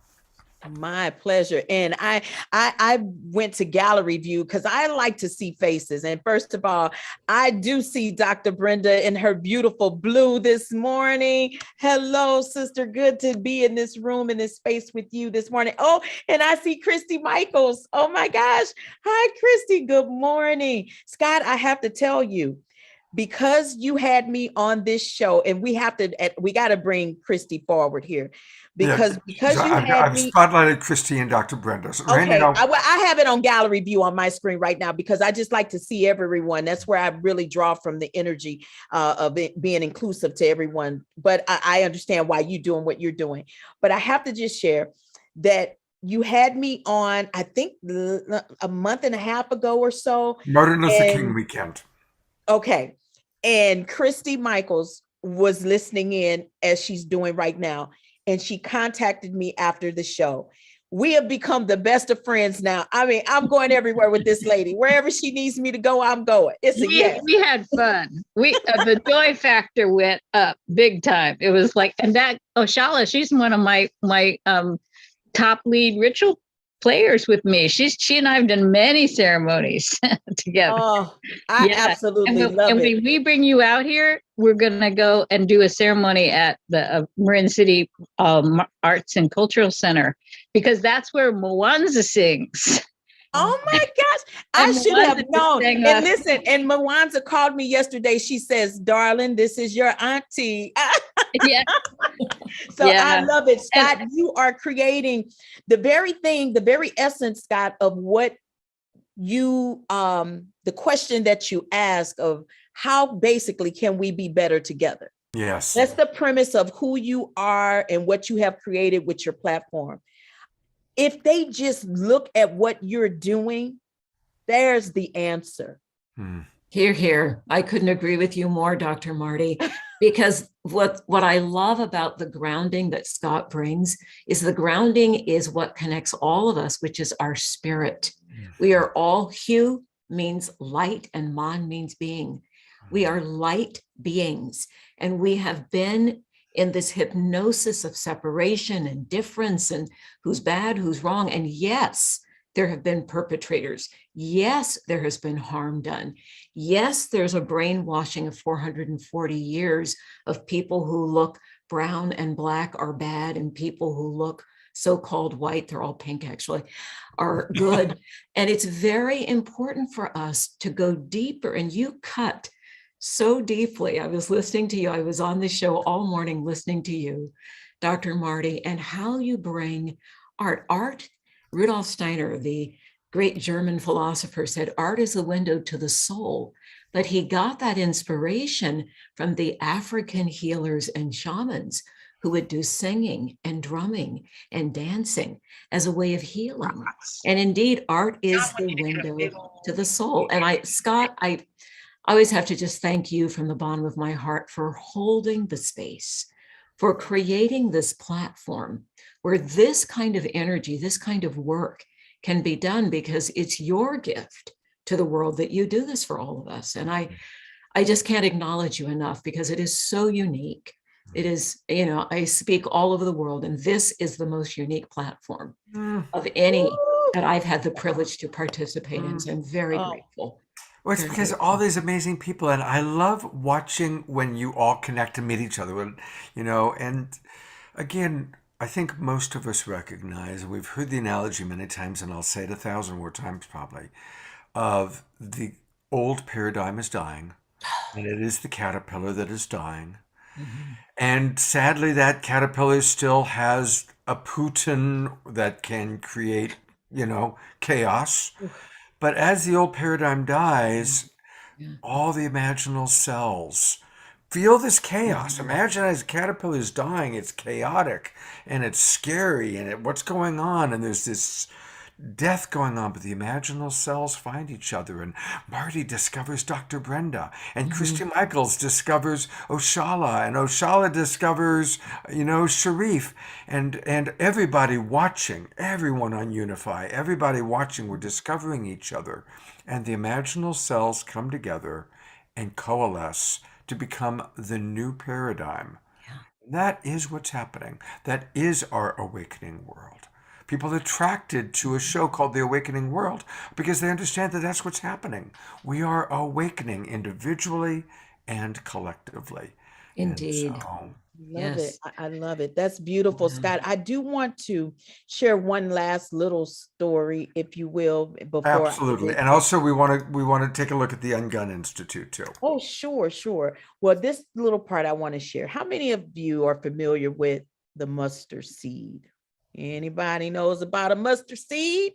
My pleasure. And I went to gallery view because I like to see faces. And first of all, I do see Dr. Brenda in her beautiful blue this morning. Hello, sister. Good to be in this room, in this space with you this morning. Oh, and I see Christy Michaels. Oh my gosh. Hi, Christy. Good morning. Scott, I have to tell you, because you had me on this show, and we got to bring Christy forward here. Because you had I've me spotlighted Christy and Dr. Brenda. So Randy, okay, I have it on gallery view on my screen right now because I just like to see everyone. That's where I really draw from the energy of it being inclusive to everyone. But I understand why you're doing what you're doing. But I have to just share that you had me on, I think, a month and a half ago or so. Martin Luther King weekend. Okay. And Christy Michaels was listening in as she's doing right now. And she contacted me after the show. We have become the best of friends now. I mean, I'm going everywhere with this lady. Wherever she needs me to go, I'm going. It's a yes. We had fun. The joy factor went up big time. It was like, and that Oshala, she's one of my top lead ritual players with me. She and I have done many ceremonies together. Oh, I absolutely love it. And when we bring you out here, we're going to go and do a ceremony at the Marin City Arts and Cultural Center, because that's where Mwanza sings. Oh my gosh, I should have known. And listen, and Mwanza called me yesterday. She says, darling, this is your auntie. Yeah. So I love it. Scott, you are creating the very thing, the very essence, Scott, of what you, the question that you ask of how basically can we be better together? Yes. That's the premise of who you are and what you have created with your platform. If they just look at what you're doing, there's the answer. Hear, hear. I couldn't agree with you more, Dr. Marty, because what I love about the grounding that Scott brings is the grounding is what connects all of us, which is our spirit. We are all, Hu means light and Man means being. We are light beings, and we have been in this hypnosis of separation and difference and who's bad, who's wrong. And yes, there have been perpetrators. Yes, there has been harm done. Yes, there's a brainwashing of 440 years of people who look brown and black are bad, and people who look so-called white, they're all pink actually, are good. And it's very important for us to go deeper. And you cut so deeply. I was listening to you. I was on the show all morning listening to you, Dr. Marty, and how you bring art. Art, Rudolf Steiner, the great German philosopher, said art is a window to the soul. But he got that inspiration from the African healers and shamans who would do singing and drumming and dancing as a way of healing. And indeed, art is the window to the soul. And Scott, I always have to just thank you from the bottom of my heart for holding the space, for creating this platform where this kind of energy, this kind of work can be done, because it's your gift to the world that you do this for all of us. And I just can't acknowledge you enough, because it is so unique. It is, I speak all over the world, and this is the most unique platform of any that I've had the privilege to participate in. So I'm very grateful. Well, it's because of all these amazing people, and I love watching when you all connect and meet each other, and again, I think most of us recognize, we've heard the analogy many times, and I'll say it 1,000 more times probably, of the old paradigm is dying, and it is the caterpillar that is dying. Mm-hmm. And sadly, that caterpillar still has a Putin that can create, chaos. But as the old paradigm dies, all the imaginal cells feel this chaos. Imagine as a caterpillar is dying, it's chaotic and it's scary, and what's going on, and there's this death going on, but the imaginal cells find each other, and Marty discovers Dr. Brenda, and Christy Michaels discovers Oshala, and Oshala discovers, Sharif, and everybody watching, everyone on Unify, everybody watching, we're discovering each other, and the imaginal cells come together and coalesce to become the new paradigm. That is what's happening. That is our awakening world. People are attracted to a show called The Awakening World because they understand that that's what's happening. We are awakening individually and collectively. Indeed. Love it. I love it. That's beautiful, Scott. I do want to share one last little story, if you will, before. Absolutely. And also we want to take a look at the Ungun Institute too. Oh, sure. Well, this little part I want to share. How many of you are familiar with the mustard seed? Anybody knows about a mustard seed?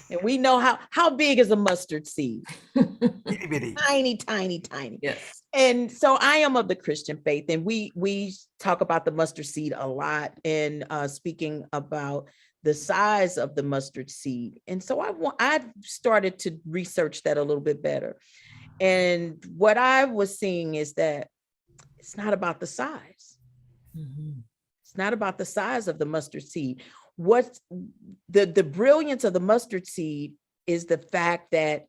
And we know how big is a mustard seed? Itty bitty. Tiny. Yes. And so I am of the Christian faith, and we talk about the mustard seed a lot in speaking about the size of the mustard seed. And so I started to research that a little bit better. And what I was seeing is that it's not about the size. Mm-hmm. It's not about the size of the mustard seed. What's the brilliance of the mustard seed is the fact that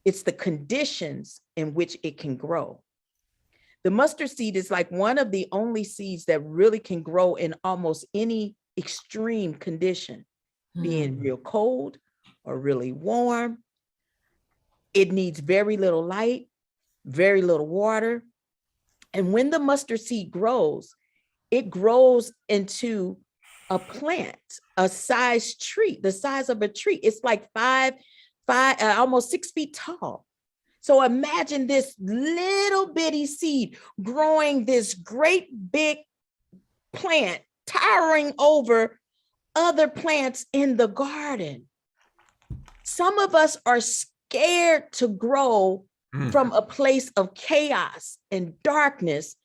it's the conditions in which it can grow. The mustard seed is like one of the only seeds that really can grow in almost any extreme condition, being real cold or really warm. It needs very little light, very little water. And when the mustard seed grows, it grows into a plant, a size tree, the size of a tree. It's like almost 6 feet tall. So imagine this little bitty seed growing this great big plant, towering over other plants in the garden. Some of us are scared to grow from a place of chaos and darkness.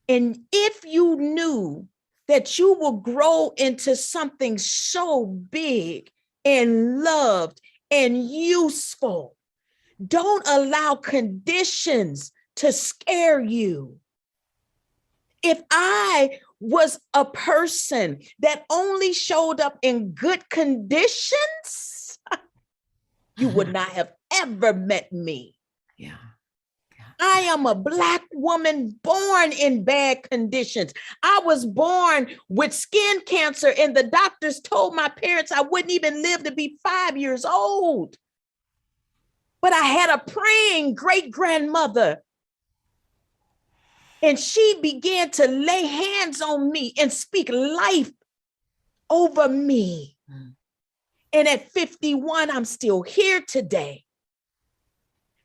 And if you knew that you will grow into something so big and loved and useful, don't allow conditions to scare you. If I was a person that only showed up in good conditions, you would not have ever met me. Yeah. I am a Black woman born in bad conditions. I was born with skin cancer, and the doctors told my parents I wouldn't even live to be 5 years old. But I had a praying great-grandmother, and she began to lay hands on me and speak life over me. And at 51, I'm still here today.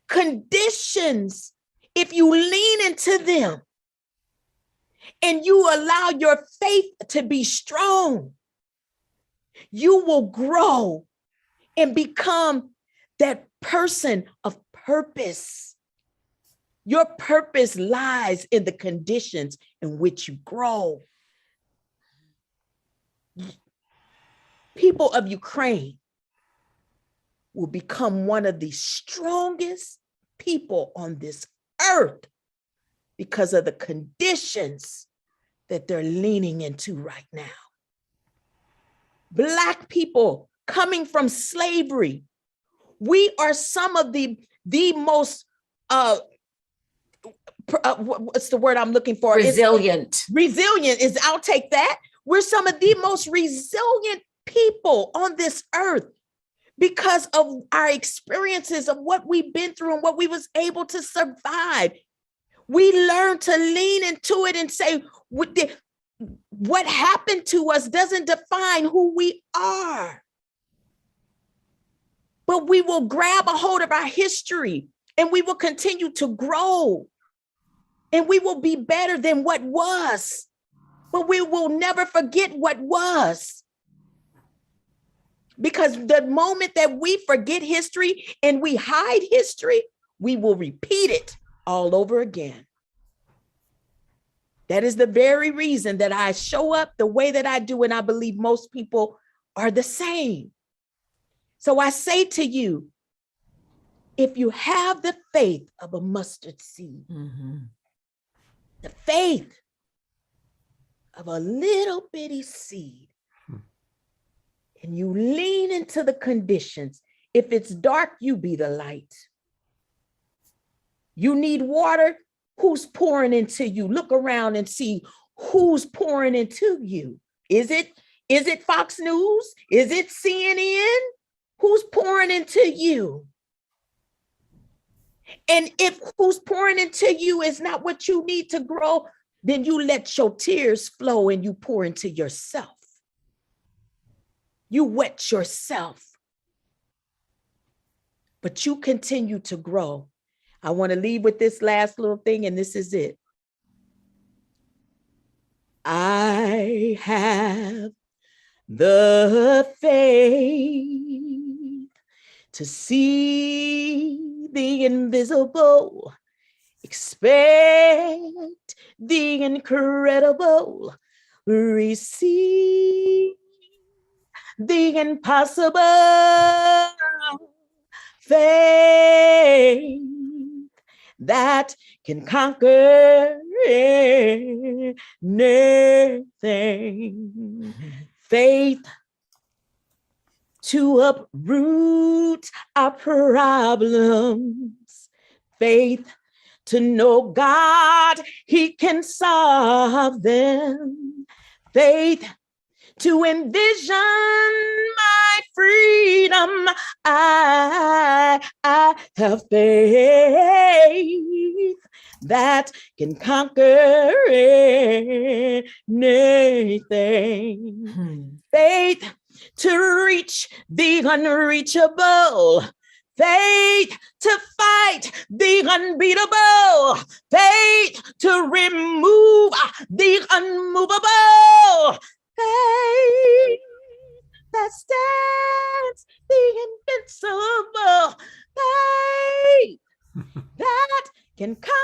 Conditions if you lean into them and you allow your faith to be strong, you will grow and become that person of purpose. Your purpose lies in the conditions in which you grow. People of Ukraine will become one of the strongest people on this earth because of the conditions that they're leaning into right now. Black people coming from slavery, we are some of the most, what's the word I'm looking for? Resilient. Resilient I'll take that. We're some of the most resilient people on this earth because of our experiences of what we've been through and what we was able to survive. We learned to lean into it and say, what happened to us doesn't define who we are. But we will grab a hold of our history and we will continue to grow. And we will be better than what was. But we will never forget what was. Because the moment that we forget history and we hide history, we will repeat it all over again. That is the very reason that I show up the way that I do, and I believe most people are the same. So I say to you, if you have the faith of a mustard seed, the faith of a little bitty seed, and you lean into the conditions, if it's dark, you be the light. You need water, who's pouring into you? Look around and see who's pouring into you. Is it Fox News? Is it CNN? Who's pouring into you? And if who's pouring into you is not what you need to grow, then you let your tears flow and you pour into yourself. You wet yourself, but you continue to grow. I want to leave with this last little thing, and this is it. I have the faith to see the invisible, expect the incredible, receive the impossible, faith that can conquer anything, faith to uproot our problems, faith to know God, He can solve them, faith to envision my freedom. I have faith that can conquer anything. Faith to reach the unreachable. Faith to fight the unbeatable. Faith to remove the unmovable. Faith that stands the invincible, faith that can conquer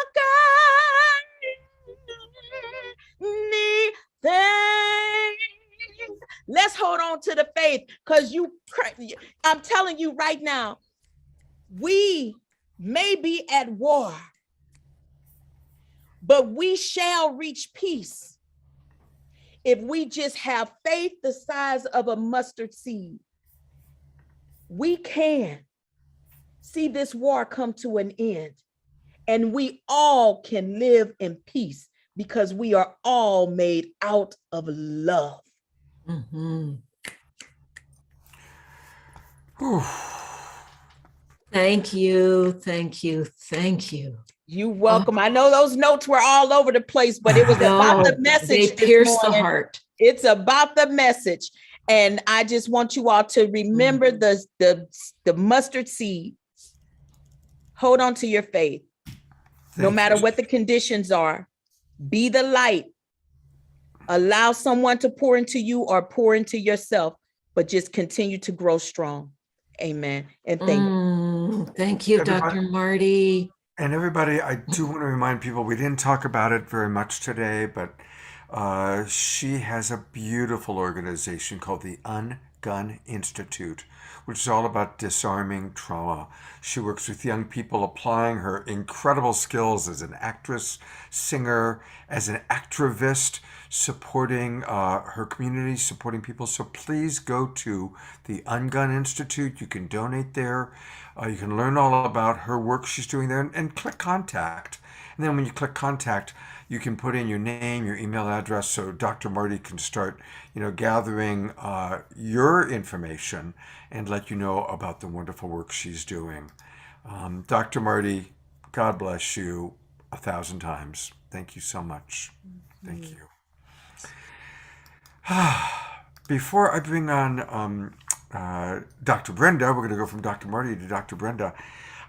anything. Let's hold on to the faith, because I'm telling you right now, we may be at war, but we shall reach peace if we just have faith the size of a mustard seed. We can see this war come to an end, and we all can live in peace because we are all made out of love. Thank you, thank you, thank you. You're welcome. I know those notes were all over the place, but it was about the message. They pierce the heart. It's about the message. And I just want you all to remember the mustard seed. Hold on to your faith. No Thank matter you. what the conditions are, be the light. Allow someone to pour into you or pour into yourself, but just continue to grow strong. Amen. And thank you. Thank you, Everybody, Dr. Marty. and everybody, I do want to remind people we didn't talk about it very much today, but she has a beautiful organization called the Ungun Institute, which is all about disarming trauma. She works with young people applying her incredible skills as an actress, singer, as an activist, supporting her community, supporting people. So please go to the Ungun Institute. You can donate there. You can learn all about her work she's doing there and click contact. And then when you click contact, you can put in your name, your email address, so Dr. Marty can start, gathering your information and let you know about the wonderful work she's doing. Dr. Marty, God bless you 1,000 times. Thank you so much. Thank you. Before I bring on Dr. Brenda, we're going to go from Dr. Marty to Dr. Brenda.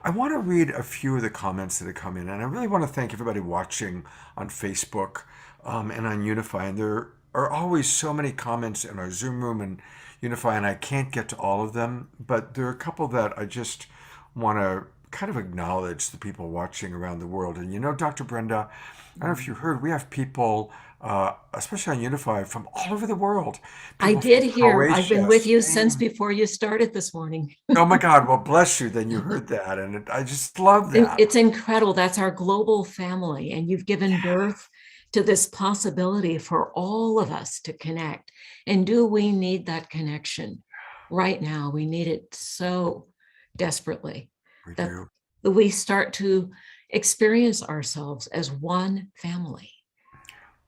I want to read a few of the comments that have come in, and I really want to thank everybody watching on Facebook and on Unify. And there are always so many comments in our Zoom room and Unify, and I can't get to all of them, but there are a couple that I just want to kind of acknowledge the people watching around the world. And Dr. Brenda, I don't know if you heard, we have people, especially on Unify, from all over the world. I People did from hear. I've been Croatia, with you since Spain. before you started this morning. Oh my God, well, bless you. Then you heard that. And I just love that. It's incredible. That's our global family. And you've given birth to this possibility for all of us to connect. And do we need that connection right now? We need it so desperately We that do. we start to experience ourselves as one family.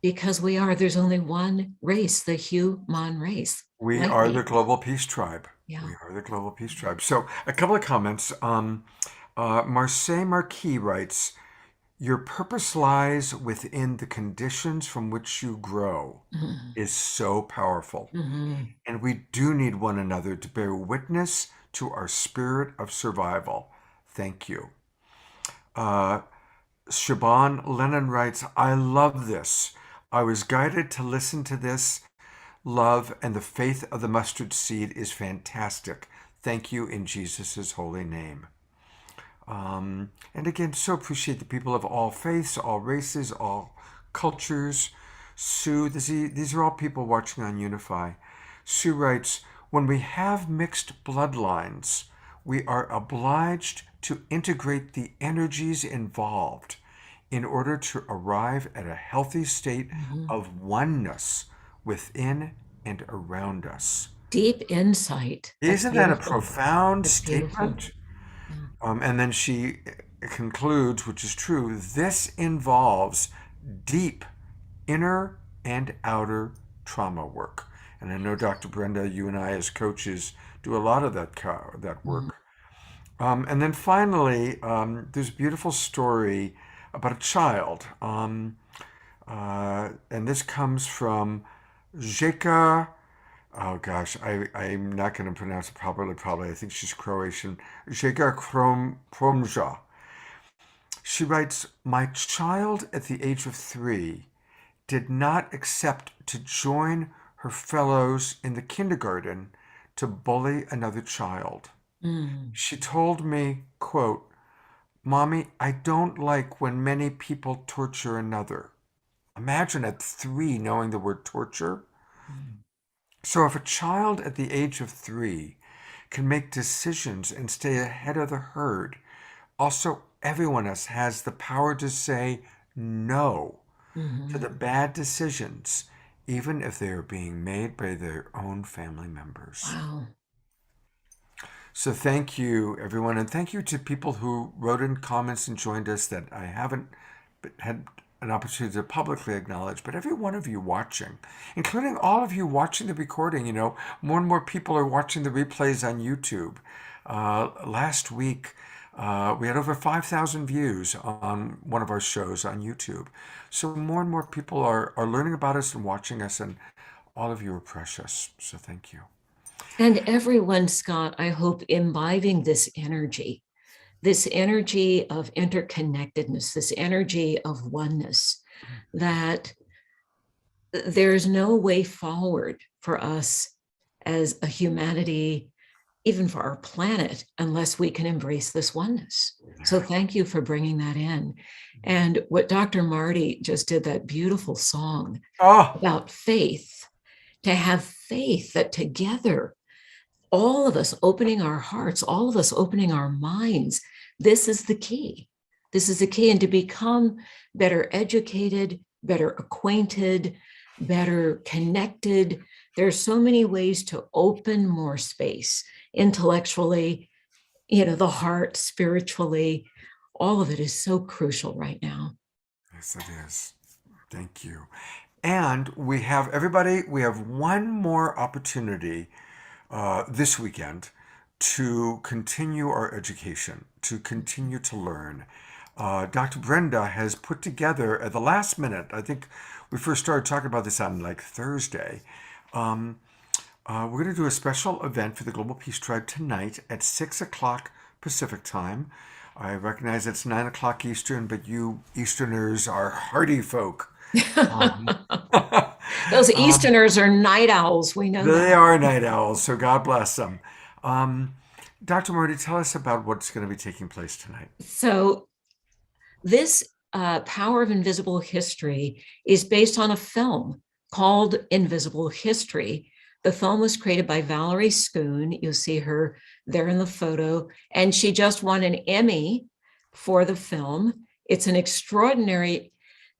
Because there's only one race, the human race. We like are me. the Global Peace Tribe. Yeah. We are the Global Peace Tribe. So a couple of comments. Marseille Marquis writes, your purpose lies within the conditions from which you grow Mhm. is so powerful. Mhm. And we do need one another to bear witness to our spirit of survival. Thank you. Shaban Lennon writes, I love this. I was guided to listen to this. Love and the faith of the mustard seed is fantastic. Thank you in Jesus' holy name. And again, so appreciate the people of all faiths, all races, all cultures. Sue, these are all people watching on Unify. Sue writes, when we have mixed bloodlines, we are obliged to integrate the energies involved in order to arrive at a healthy state of oneness within and around us. Deep insight. That's Isn't that a beautiful. profound That's beautiful. statement? Yeah. And then she concludes, which is true, this involves deep inner and outer trauma work. And I know, Dr. Brenda, you and I as coaches do a lot of that work. And then finally, there's a beautiful story about a child. And this comes from Jeka. Oh gosh, I'm not going to pronounce it properly, probably. I think she's Croatian. Jeka Promja. She writes, my child at the age of 3 did not accept to join her fellows in the kindergarten to bully another child. She told me, quote, Mommy, I don't like when many people torture another. Imagine at 3 knowing the word torture. So if a child at the age of 3 can make decisions and stay ahead of the herd, also everyone else has the power to say no to the bad decisions, even if they are being made by their own family members. Wow. So thank you, everyone, and thank you to people who wrote in comments and joined us that I haven't had an opportunity to publicly acknowledge, but every one of you watching, including all of you watching the recording, more and more people are watching the replays on YouTube. Last week, we had over 5,000 views on one of our shows on YouTube. So more and more people are learning about us and watching us, and all of you are precious. So thank you. And everyone, Scott, I hope imbibing this energy this energy of interconnectedness, this energy of oneness, that there's no way forward for us as a humanity, even for our planet, unless we can embrace this oneness. So thank you for bringing that in. And what Dr. Marty just did, that beautiful song about faith, to have faith that together, all of us opening our hearts, all of us opening our minds, this is the key. This is the key. And to become better educated, better acquainted, better connected. There's so many ways to open more space intellectually, the heart, spiritually. All of it is so crucial right now. Yes, it is. Thank you. And we have one more opportunity this weekend to continue our education, to continue to learn. Dr. Brenda has put together at the last minute, I think we first started talking about this on like Thursday. We're going to do a special event for the Global Peace Tribe tonight at 6 o'clock Pacific time. I recognize it's 9 o'clock Eastern, but you Easterners are hardy folk. Those Easterners are night owls. We know They that. are night owls, so God bless them. Dr. Marty, tell us about what's going to be taking place tonight. So this Power of Invisible History is based on a film called Invisible History. The film was created by Valerie Schoon. You'll see her there in the photo, and she just won an Emmy for the film. It's an extraordinary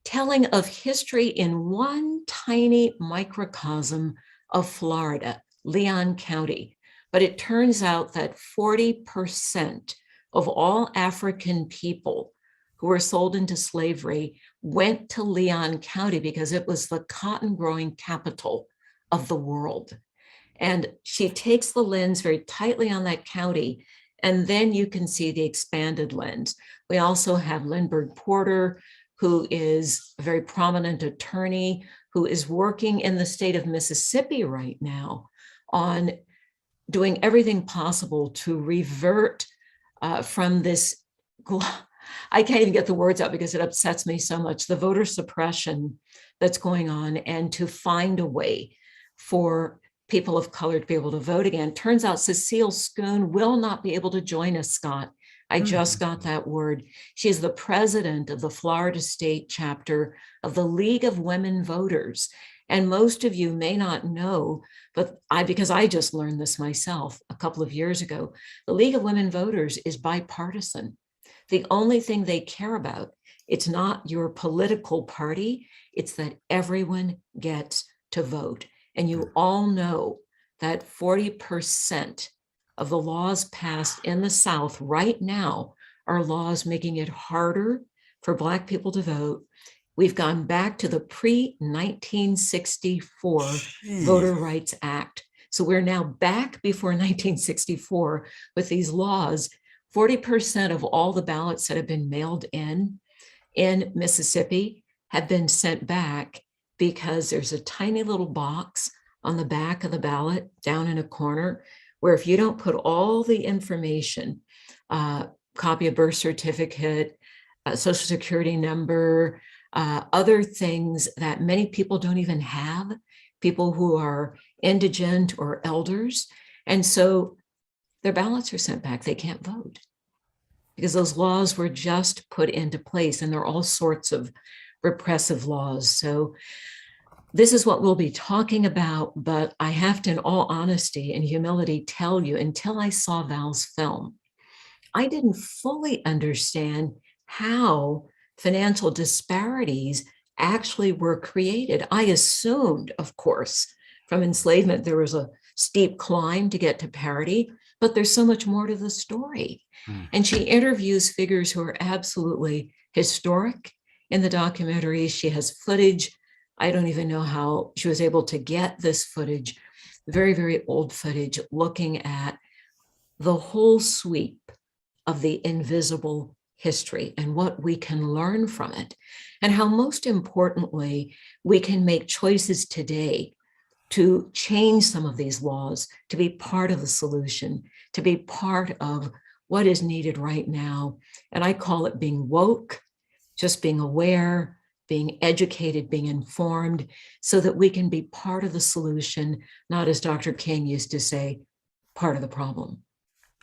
telling of history in one tiny microcosm of Florida, Leon County. But it turns out that 40% of all African people who were sold into slavery went to Leon County because it was the cotton growing capital of the world. And she takes the lens very tightly on that county, and then you can see the expanded lens. We also have Lindbergh Porter, who is a very prominent attorney who is working in the state of Mississippi right now on doing everything possible to revert from this, I can't even get the words out because it upsets me so much, the voter suppression that's going on, and to find a way for people of color to be able to vote again. Turns out Cecile Schoon will not be able to join us, Scott. I just got that word. She's the president of the Florida State chapter of the League of Women Voters. And most of you may not know, but because I just learned this myself a couple of years ago, the League of Women Voters is bipartisan. The only thing they care about, it's not your political party, it's that everyone gets to vote. And you all know that 40% of the laws passed in the South right now are laws making it harder for Black people to vote. We've gone back to the pre-1964 Voter Rights Act. So we're now back before 1964 with these laws. 40% of all the ballots that have been mailed in Mississippi have been sent back because there's a tiny little box on the back of the ballot down in a corner where if you don't put all the information, copy of birth certificate, social security number, other things that many people don't even have, people who are indigent or elders. And so their ballots are sent back. They can't vote because those laws were just put into place, and there are all sorts of repressive laws. So this is what we'll be talking about, but I have to, in all honesty and humility, tell you, until I saw Val's film, I didn't fully understand how financial disparities actually were created. I assumed, of course, from enslavement, there was a steep climb to get to parity, but there's so much more to the story. And she interviews figures who are absolutely historic in the documentary. She has footage. I don't even know how she was able to get this footage, very, very old footage, looking at the whole sweep of the invisible history and what we can learn from it, and how, most importantly, we can make choices today to change some of these laws, to be part of the solution, to be part of what is needed right now. And I call it being woke, just being aware, being educated, being informed, so that we can be part of the solution, not, as Dr. King used to say, part of the problem.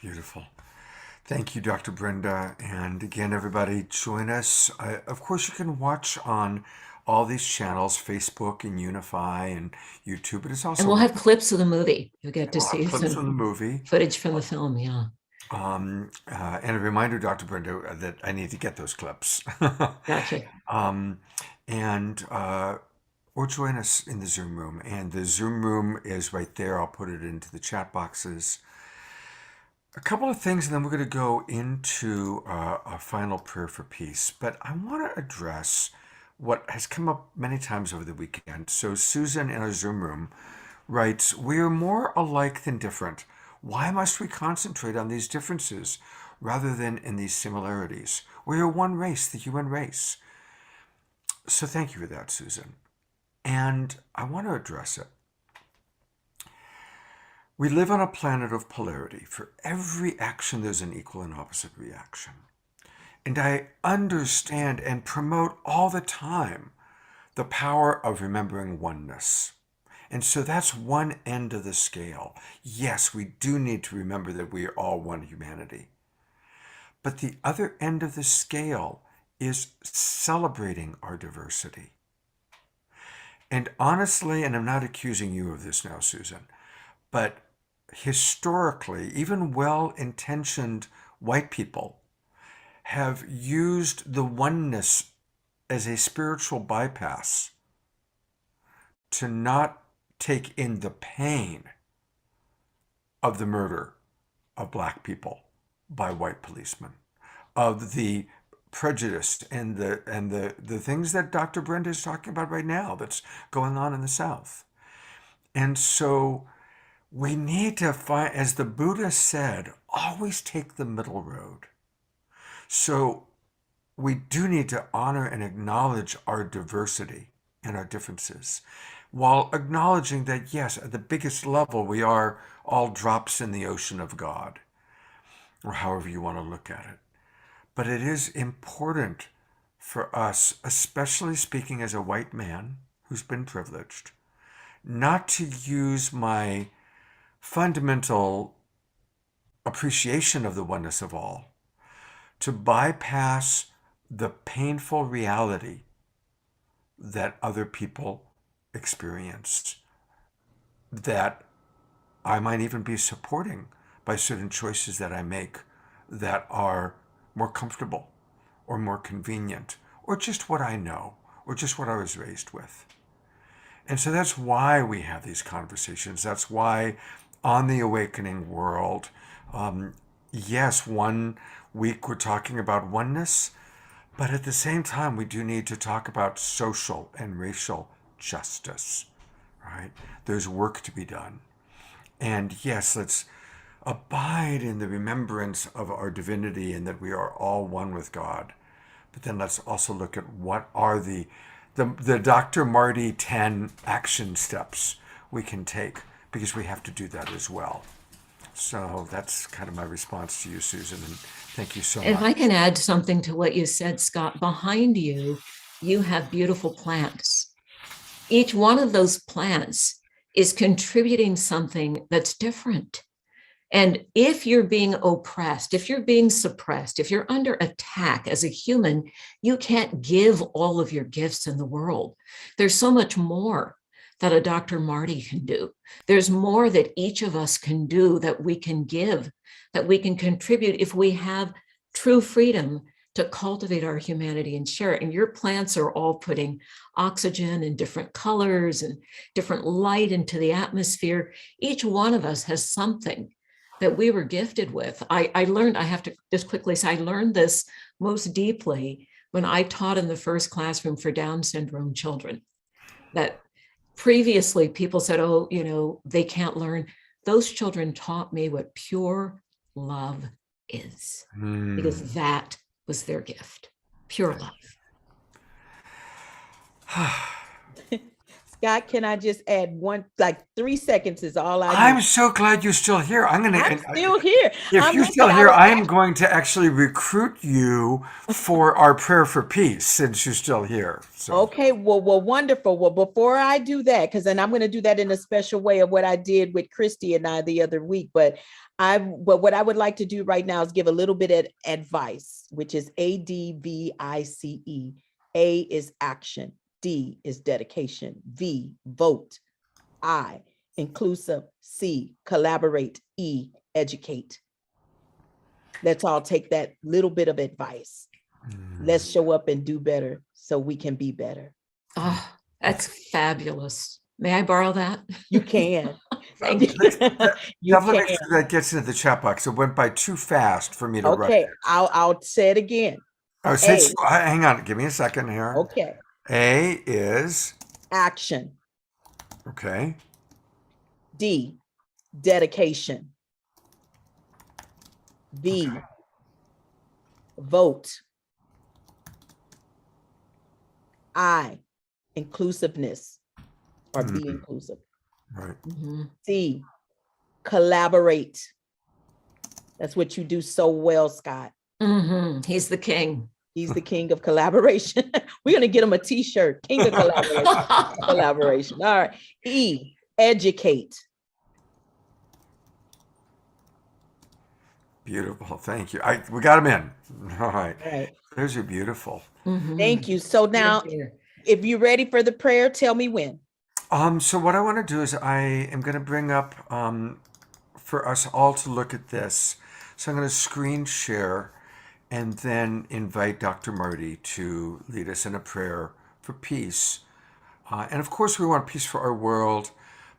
Beautiful. Thank you, Dr. Brenda. And again, everybody, join us. Of course, you can watch on all these channels, Facebook and Unify and YouTube, but it's also... And we'll have clips of the movie. You'll get to see clips some from the movie. footage from the film, yeah. And a reminder, Dr. Brenda, that I need to get those clips. Gotcha. Or join us in the Zoom room. And the Zoom room is right there. I'll put it into the chat boxes. A couple of things, and then we're going to go into a final prayer for peace. But I want to address what has come up many times over the weekend. So Susan in our Zoom room writes, "We are more alike than different. Why must we concentrate on these differences rather than in these similarities? We are one race, the human race." So thank you for that, Susan. And I want to address it. We live on a planet of polarity. For every action, there's an equal and opposite reaction. And I understand and promote all the time the power of remembering oneness. And so that's one end of the scale. Yes, we do need to remember that we are all one humanity. But the other end of the scale is celebrating our diversity. And honestly, and I'm not accusing you of this now, Susan, but historically, even well-intentioned white people have used the oneness as a spiritual bypass to not take in the pain of the murder of Black people by white policemen, of the prejudice and the things that Dr. Brenda is talking about right now that's going on in the South. And so we need to find, as the Buddha said, always take the middle road. So we do need to honor and acknowledge our diversity and our differences, while acknowledging that, yes, at the biggest level, we are all drops in the ocean of God, or however you want to look at it. But it is important for us, especially speaking as a white man who's been privileged, not to use my fundamental appreciation of the oneness of all to bypass the painful reality that other people experience, that I might even be supporting by certain choices that I make that are more comfortable or more convenient, or just what I know, or just what I was raised with. And so that's why we have these conversations. That's why on the Awakening World, yes, 1 week we're talking about oneness, but at the same time, we do need to talk about social and racial justice, right? There's work to be done. And yes, let's abide in the remembrance of our divinity and that we are all one with God. But then let's also look at what are the Dr. Marty 10 action steps we can take, because we have to do that as well. So that's kind of my response to you, Susan, and thank you so much. If I can add something to what you said, Scott, behind you, you have beautiful plants. Each one of those plants is contributing something that's different. And if you're being oppressed, if you're being suppressed, if you're under attack as a human, you can't give all of your gifts in the world. There's so much more that a Dr. Marty can do. There's more that each of us can do, that we can give, that we can contribute if we have true freedom to cultivate our humanity and share it. And your plants are all putting oxygen and different colors and different light into the atmosphere. Each one of us has something that we were gifted with. I learned, I have to just quickly say, I learned this most deeply when I taught in the first classroom for Down syndrome children. That previously people said, oh, you know, they can't learn. Those children taught me what pure love is, because that was their gift, pure love. Scott, can I just add one, like 3 seconds is all I I'm need. so glad you're still here. I'm still here. If you're Listen, still I here, was I am going to actually recruit you for our prayer for peace since you're still here. So, okay, well, wonderful. Well, before I do that, because then I'm going to do that in a special way of what I did with Christy and I the other week. But what I would like to do right now is give a little bit of advice, which is ADVICE. A is action, D is dedication, V, vote, I, inclusive, C, collaborate, E, educate. Let's all take that little bit of advice. Let's show up and do better so we can be better. Oh, that's fabulous. May I borrow that? You can. Thank you. You definitely make can. sure that gets into the chat box. It went by too fast for me to write Okay, it. I'll say it again. Oh, hang on. Give me a second here. Okay. A is, Action. okay. D, dedication. V, vote. I, inclusiveness, or be inclusive. Right. C, collaborate. That's what you do so well, Scott. He's the king. He's the king of collaboration. We're going to get him a t-shirt, king of collaboration. Collaboration. All right. E, educate. Beautiful. Thank you. We got them in. All right. All right. Those are beautiful. Thank you. So now, if you're ready for the prayer, tell me when. So what I want to do is I am going to bring up for us all to look at this. So I'm going to screen share and then invite Dr. Marty to lead us in a prayer for peace. And of course, we want peace for our world.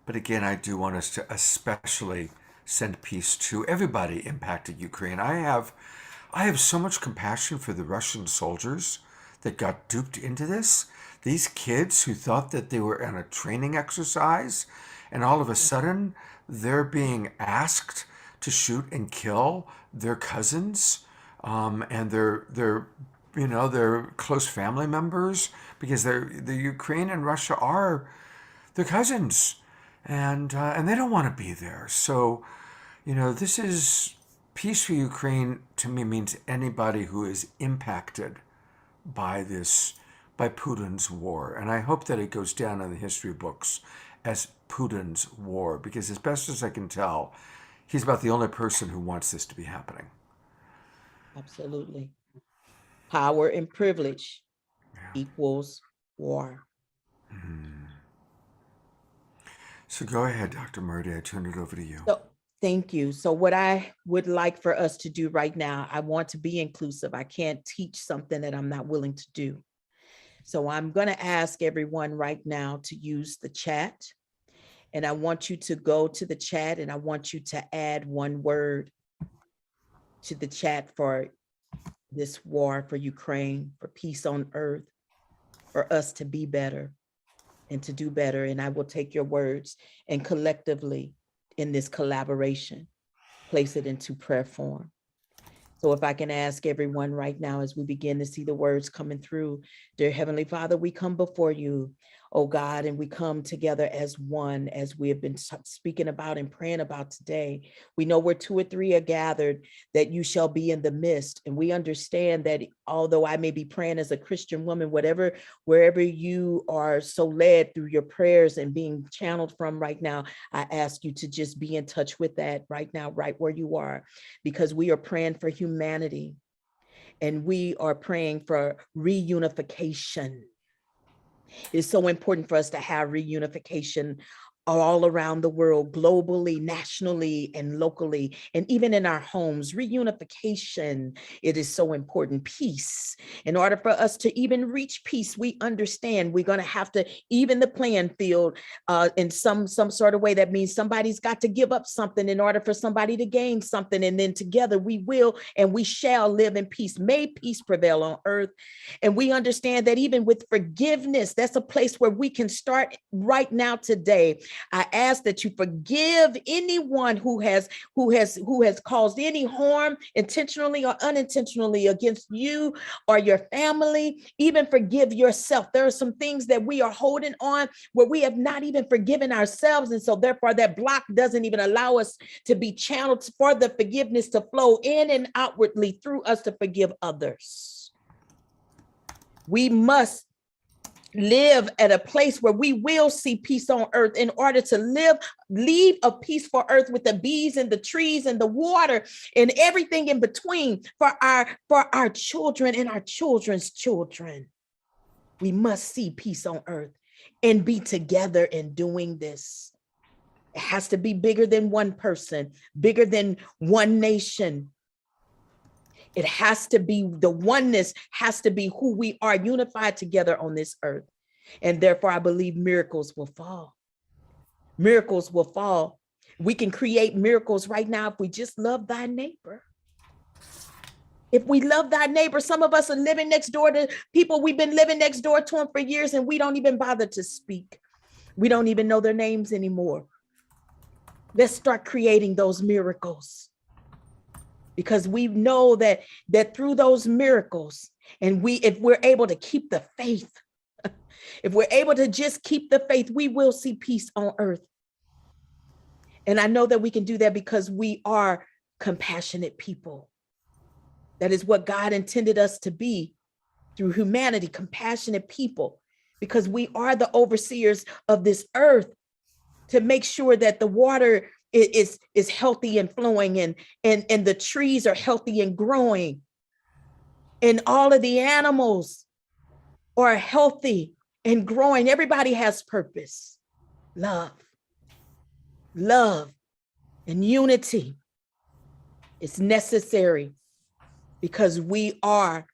But again, I do want us to especially send peace to everybody impacted Ukraine. I have so much compassion for the Russian soldiers that got duped into this. These kids who thought that they were in a training exercise, and all of a sudden they're being asked to shoot and kill their cousins and their close family members, because the Ukraine and Russia are their cousins, and they don't want to be there. So, this is peace for Ukraine. To me, means anybody who is impacted by Putin's war. And I hope that it goes down in the history books as Putin's war, because as best as I can tell, he's about the only person who wants this to be happening. Absolutely. Power and privilege equals war. So go ahead, Dr. Marty. I turn it over to you. So, thank you. So what I would like for us to do right now, I want to be inclusive. I can't teach something that I'm not willing to do. So I'm going to ask everyone right now to use the chat. And I want you to go to the chat and I want you to add one word to the chat for this war, for Ukraine, for peace on earth, for us to be better and to do better. And I will take your words and collectively in this collaboration, place it into prayer form. So if I can ask everyone right now, as we begin to see the words coming through, dear Heavenly Father, we come before you, oh God, and we come together as one, as we have been speaking about and praying about today. We know where 2 or 3 are gathered, that you shall be in the midst. And we understand that although I may be praying as a Christian woman, wherever you are so led through your prayers and being channeled from right now, I ask you to just be in touch with that right now, right where you are, because we are praying for humanity and we are praying for reunification. It's so important for us to have reunification all around the world, globally, nationally, and locally, and even in our homes. Reunification, it is so important. Peace. In order for us to even reach peace, we understand we're going to have to even the playing field in some sort of way. That means somebody's got to give up something in order for somebody to gain something. And then together we will and we shall live in peace. May peace prevail on earth. And we understand that even with forgiveness, that's a place where we can start right now today. I ask that you forgive anyone who has caused any harm intentionally or unintentionally against you or your family. Even forgive yourself. There are some things that we are holding on where we have not even forgiven ourselves. And so therefore that block doesn't even allow us to be channeled for the forgiveness to flow in and outwardly through us to forgive others. We must live at a place where we will see peace on earth in order to leave a peaceful earth with the bees and the trees and the water and everything in between for our children and our children's children. We must see peace on earth and be together in doing this. It has to be bigger than one person, bigger than one nation. It has to be, the oneness has to be who we are, unified together on this earth. And therefore, I believe miracles will fall. Miracles will fall. We can create miracles right now if we just love thy neighbor. If we love thy neighbor, some of us are living next door to people we've been living next door to them for years, and we don't even bother to speak. We don't even know their names anymore. Let's start creating those miracles, because we know that through those miracles, and if we're able to keep the faith, if we're able to just keep the faith, we will see peace on earth. And I know that we can do that because we are compassionate people. That is what God intended us to be through humanity, compassionate people, because we are the overseers of this earth to make sure that the water is healthy and flowing, and the trees are healthy and growing, and all of the animals are healthy and growing. Everybody has purpose. Love and unity is necessary, because we are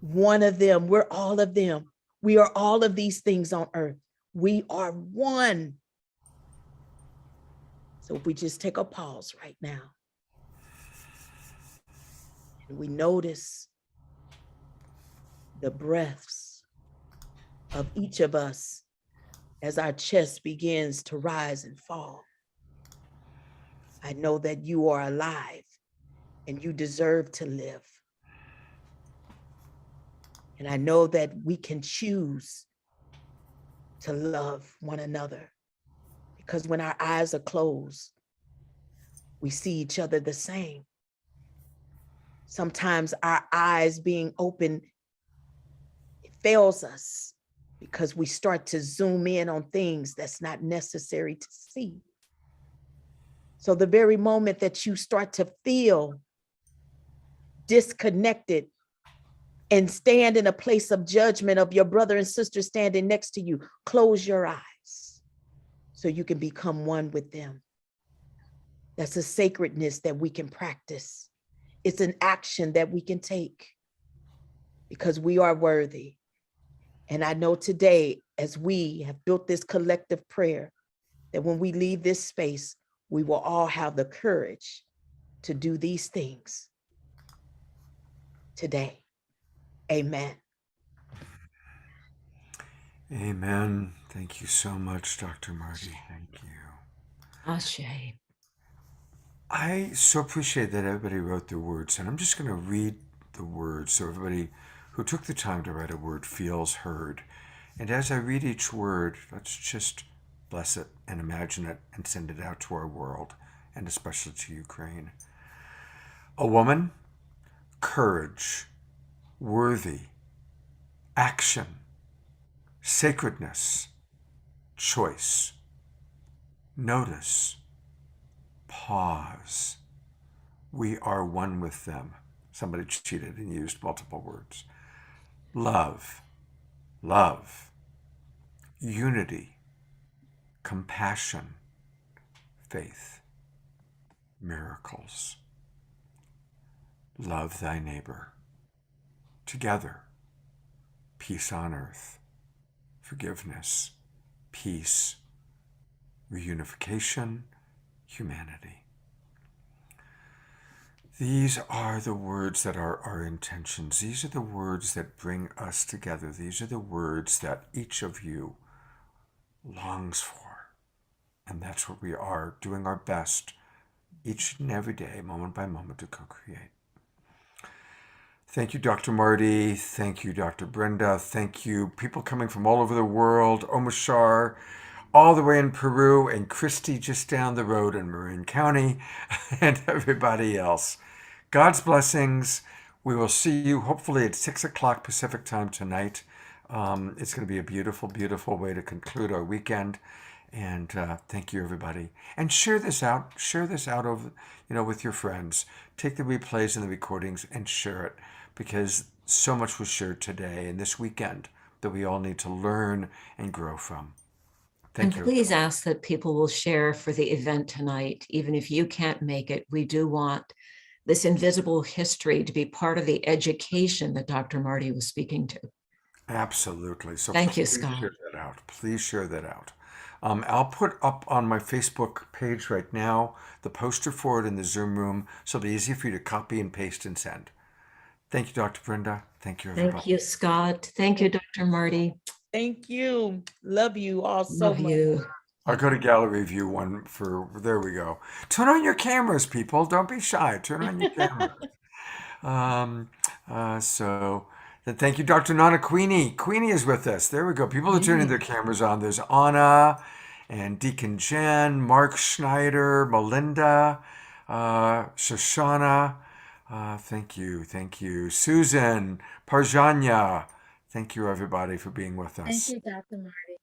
one of them. We're all of them. We are all of these things on earth. We are one. So if we just take a pause right now and we notice the breaths of each of us as our chest begins to rise and fall. I know that you are alive and you deserve to live. And I know that we can choose to love one another, because when our eyes are closed, we see each other the same. Sometimes our eyes being open, it fails us because we start to zoom in on things that's not necessary to see. So the very moment that you start to feel disconnected and stand in a place of judgment of your brother and sister standing next to you, close your eyes so you can become one with them. That's a sacredness that we can practice. It's an action that we can take because we are worthy. And I know today, as we have built this collective prayer, that when we leave this space, we will all have the courage to do these things today. Amen. Amen. Thank you so much, Dr. Marty. Thank you. Ashe. I so appreciate that everybody wrote their words, and I'm just going to read the words so everybody who took the time to write a word feels heard. And as I read each word, let's just bless it and imagine it and send it out to our world, and especially to Ukraine. A woman, courage, worthy, action, sacredness, choice, notice, pause. We are one with them. Somebody cheated and used multiple words. Love, unity, compassion, faith, miracles. Love thy neighbor. Together, peace on earth, forgiveness, peace, reunification, humanity. These are the words that are our intentions. These are the words that bring us together. These are the words that each of you longs for. And that's what we are, doing our best each and every day, moment by moment, to co-create. Thank you, Dr. Marty. Thank you, Dr. Brenda. Thank you, people coming from all over the world. Omashar, all the way in Peru, and Christy just down the road in Marin County, and everybody else. God's blessings. We will see you hopefully at 6 o'clock Pacific time tonight. It's going to be a beautiful, beautiful way to conclude our weekend. And thank you, everybody. And share this out. Share this out over, with your friends. Take the replays and the recordings and share it, because so much was shared today and this weekend that we all need to learn and grow from. Thank you. And please ask that people will share for the event tonight. Even if you can't make it, we do want this invisible history to be part of the education that Dr. Marty was speaking to. Absolutely. So thank you, please Scott. share that out. Please share that out. I'll put up on my Facebook page right now the poster for it in the Zoom room, so it'll be easy for you to copy and paste and send. Thank you, Dr. Brenda. Thank you, everybody. Thank you, Scott. Thank you, Dr. Marty. Thank you. Love you all so Love much. you. I'll go to gallery view one for, there we go. Turn on your cameras, people. Don't be shy. Turn on your cameras. So then thank you, Dr. Nana Queenie. Queenie is with us. There we go. People are turning their cameras on. There's Anna and Deacon Jen, Mark Schneider, Melinda, Shoshana. Thank you. Thank you. Susan, Parjanya. Thank you, everybody, for being with us. Thank you, Dr. Marty.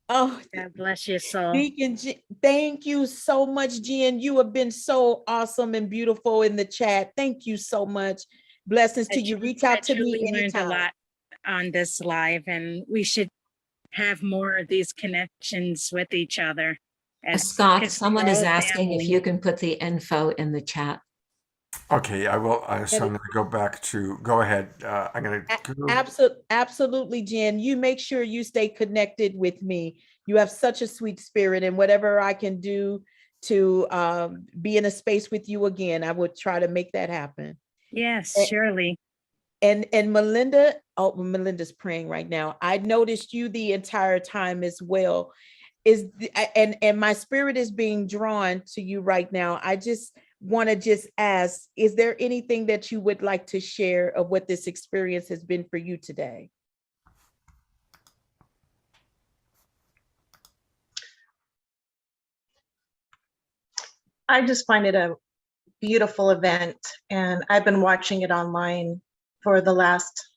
Oh, God bless your soul. Deacon, thank you so much, Jen. You have been so awesome and beautiful in the chat. Thank you so much. Blessings to you. Reach out to me learned anytime. a lot on this live, and we should have more of these connections with each other. Scott, someone is asking if you can put the info in the chat. Okay, I will. So I'm going to go back to, go ahead. I'm going to. Absolutely, Jen. You make sure you stay connected with me. You have such a sweet spirit, and whatever I can do to be in a space with you again, I would try to make that happen. Yes, surely. And Melinda, Melinda's praying right now. I noticed you the entire time as well. And my spirit is being drawn to you right now. I just want to ask, is there anything that you would like to share of what this experience has been for you today? I just find it a beautiful event, and I've been watching it online for the last,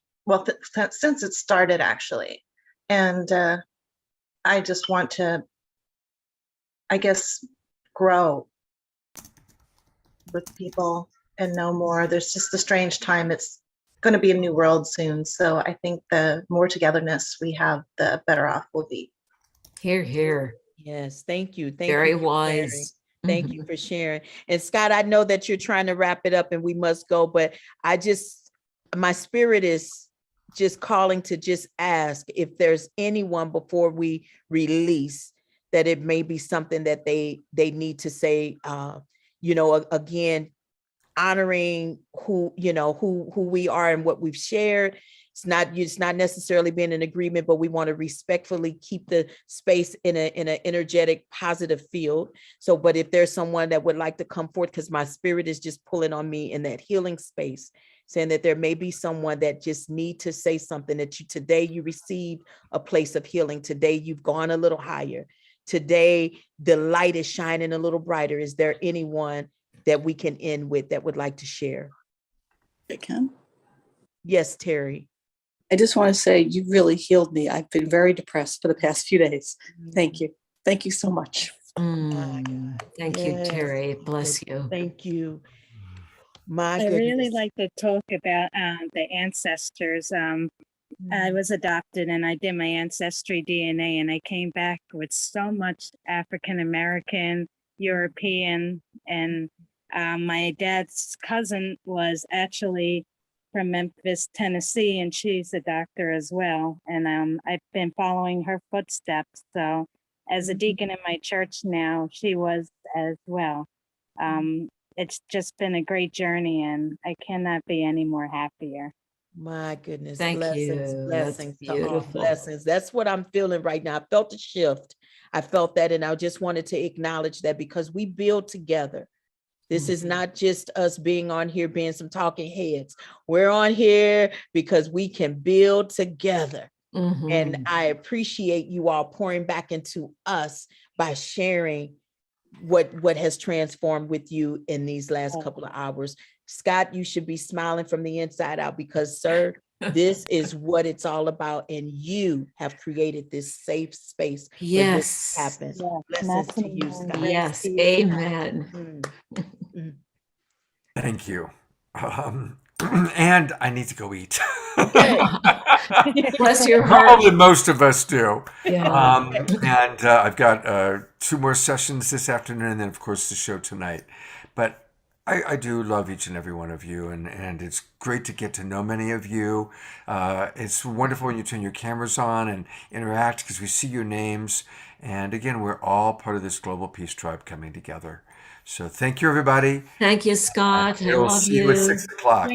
since it started actually. And I just want to, I guess, grow with people and know more. There's just a strange time. It's going to be a new world soon. So I think the more togetherness we have, the better off we'll be. Hear, hear. Yes, thank you. Very wise. Thank you for sharing. And Scott, I know that you're trying to wrap it up and we must go, but my spirit is just calling to just ask if there's anyone before we release that it may be something that they need to say, again, honoring who we are and what we've shared. It's not necessarily being in agreement, but we want to respectfully keep the space in an energetic, positive field. So, but if there's someone that would like to come forth, because my spirit is just pulling on me in that healing space, saying that there may be someone that just need to say something, that today you received a place of healing. Today you've gone a little higher. Today the light is shining a little brighter. Is there anyone that we can end with that would like to share? I can. Yes, Terry. I just want to say you really healed me. I've been very depressed for the past few days. Thank you. Thank you so much. Thank you, Terry. Bless you. Thank you. I really like to talk about the ancestors. I was adopted and I did my ancestry DNA, and I came back with so much African American, European, and my dad's cousin was actually from Memphis, Tennessee, and she's a doctor as well. And I've been following her footsteps. So as a deacon in my church now, she was as well. It's just been a great journey, and I cannot be any more happier. My goodness. Thank blessings, you. blessings, That's beautiful. blessings. That's what I'm feeling right now. I felt a shift. I felt that, and I just wanted to acknowledge that because we build together. This is not just us being on here, being some talking heads. We're on here because we can build together. And I appreciate you all pouring back into us by sharing what has transformed with you in these last couple of hours. Scott, you should be smiling from the inside out because, sir, this is what it's all about. And you have created this safe space for this to happen. Blessings to you, Scott. Yes, amen. Thank you. And I need to go eat. Bless your heart. Probably most of us do. Yeah. And I've got 2 more sessions this afternoon, and then, of course, the show tonight. But I do love each and every one of you, and it's great to get to know many of you. It's wonderful when you turn your cameras on and interact because we see your names. And again, we're all part of this global peace tribe coming together. So thank you, everybody. Thank you, Scott. I We'll love see you at 6 o'clock.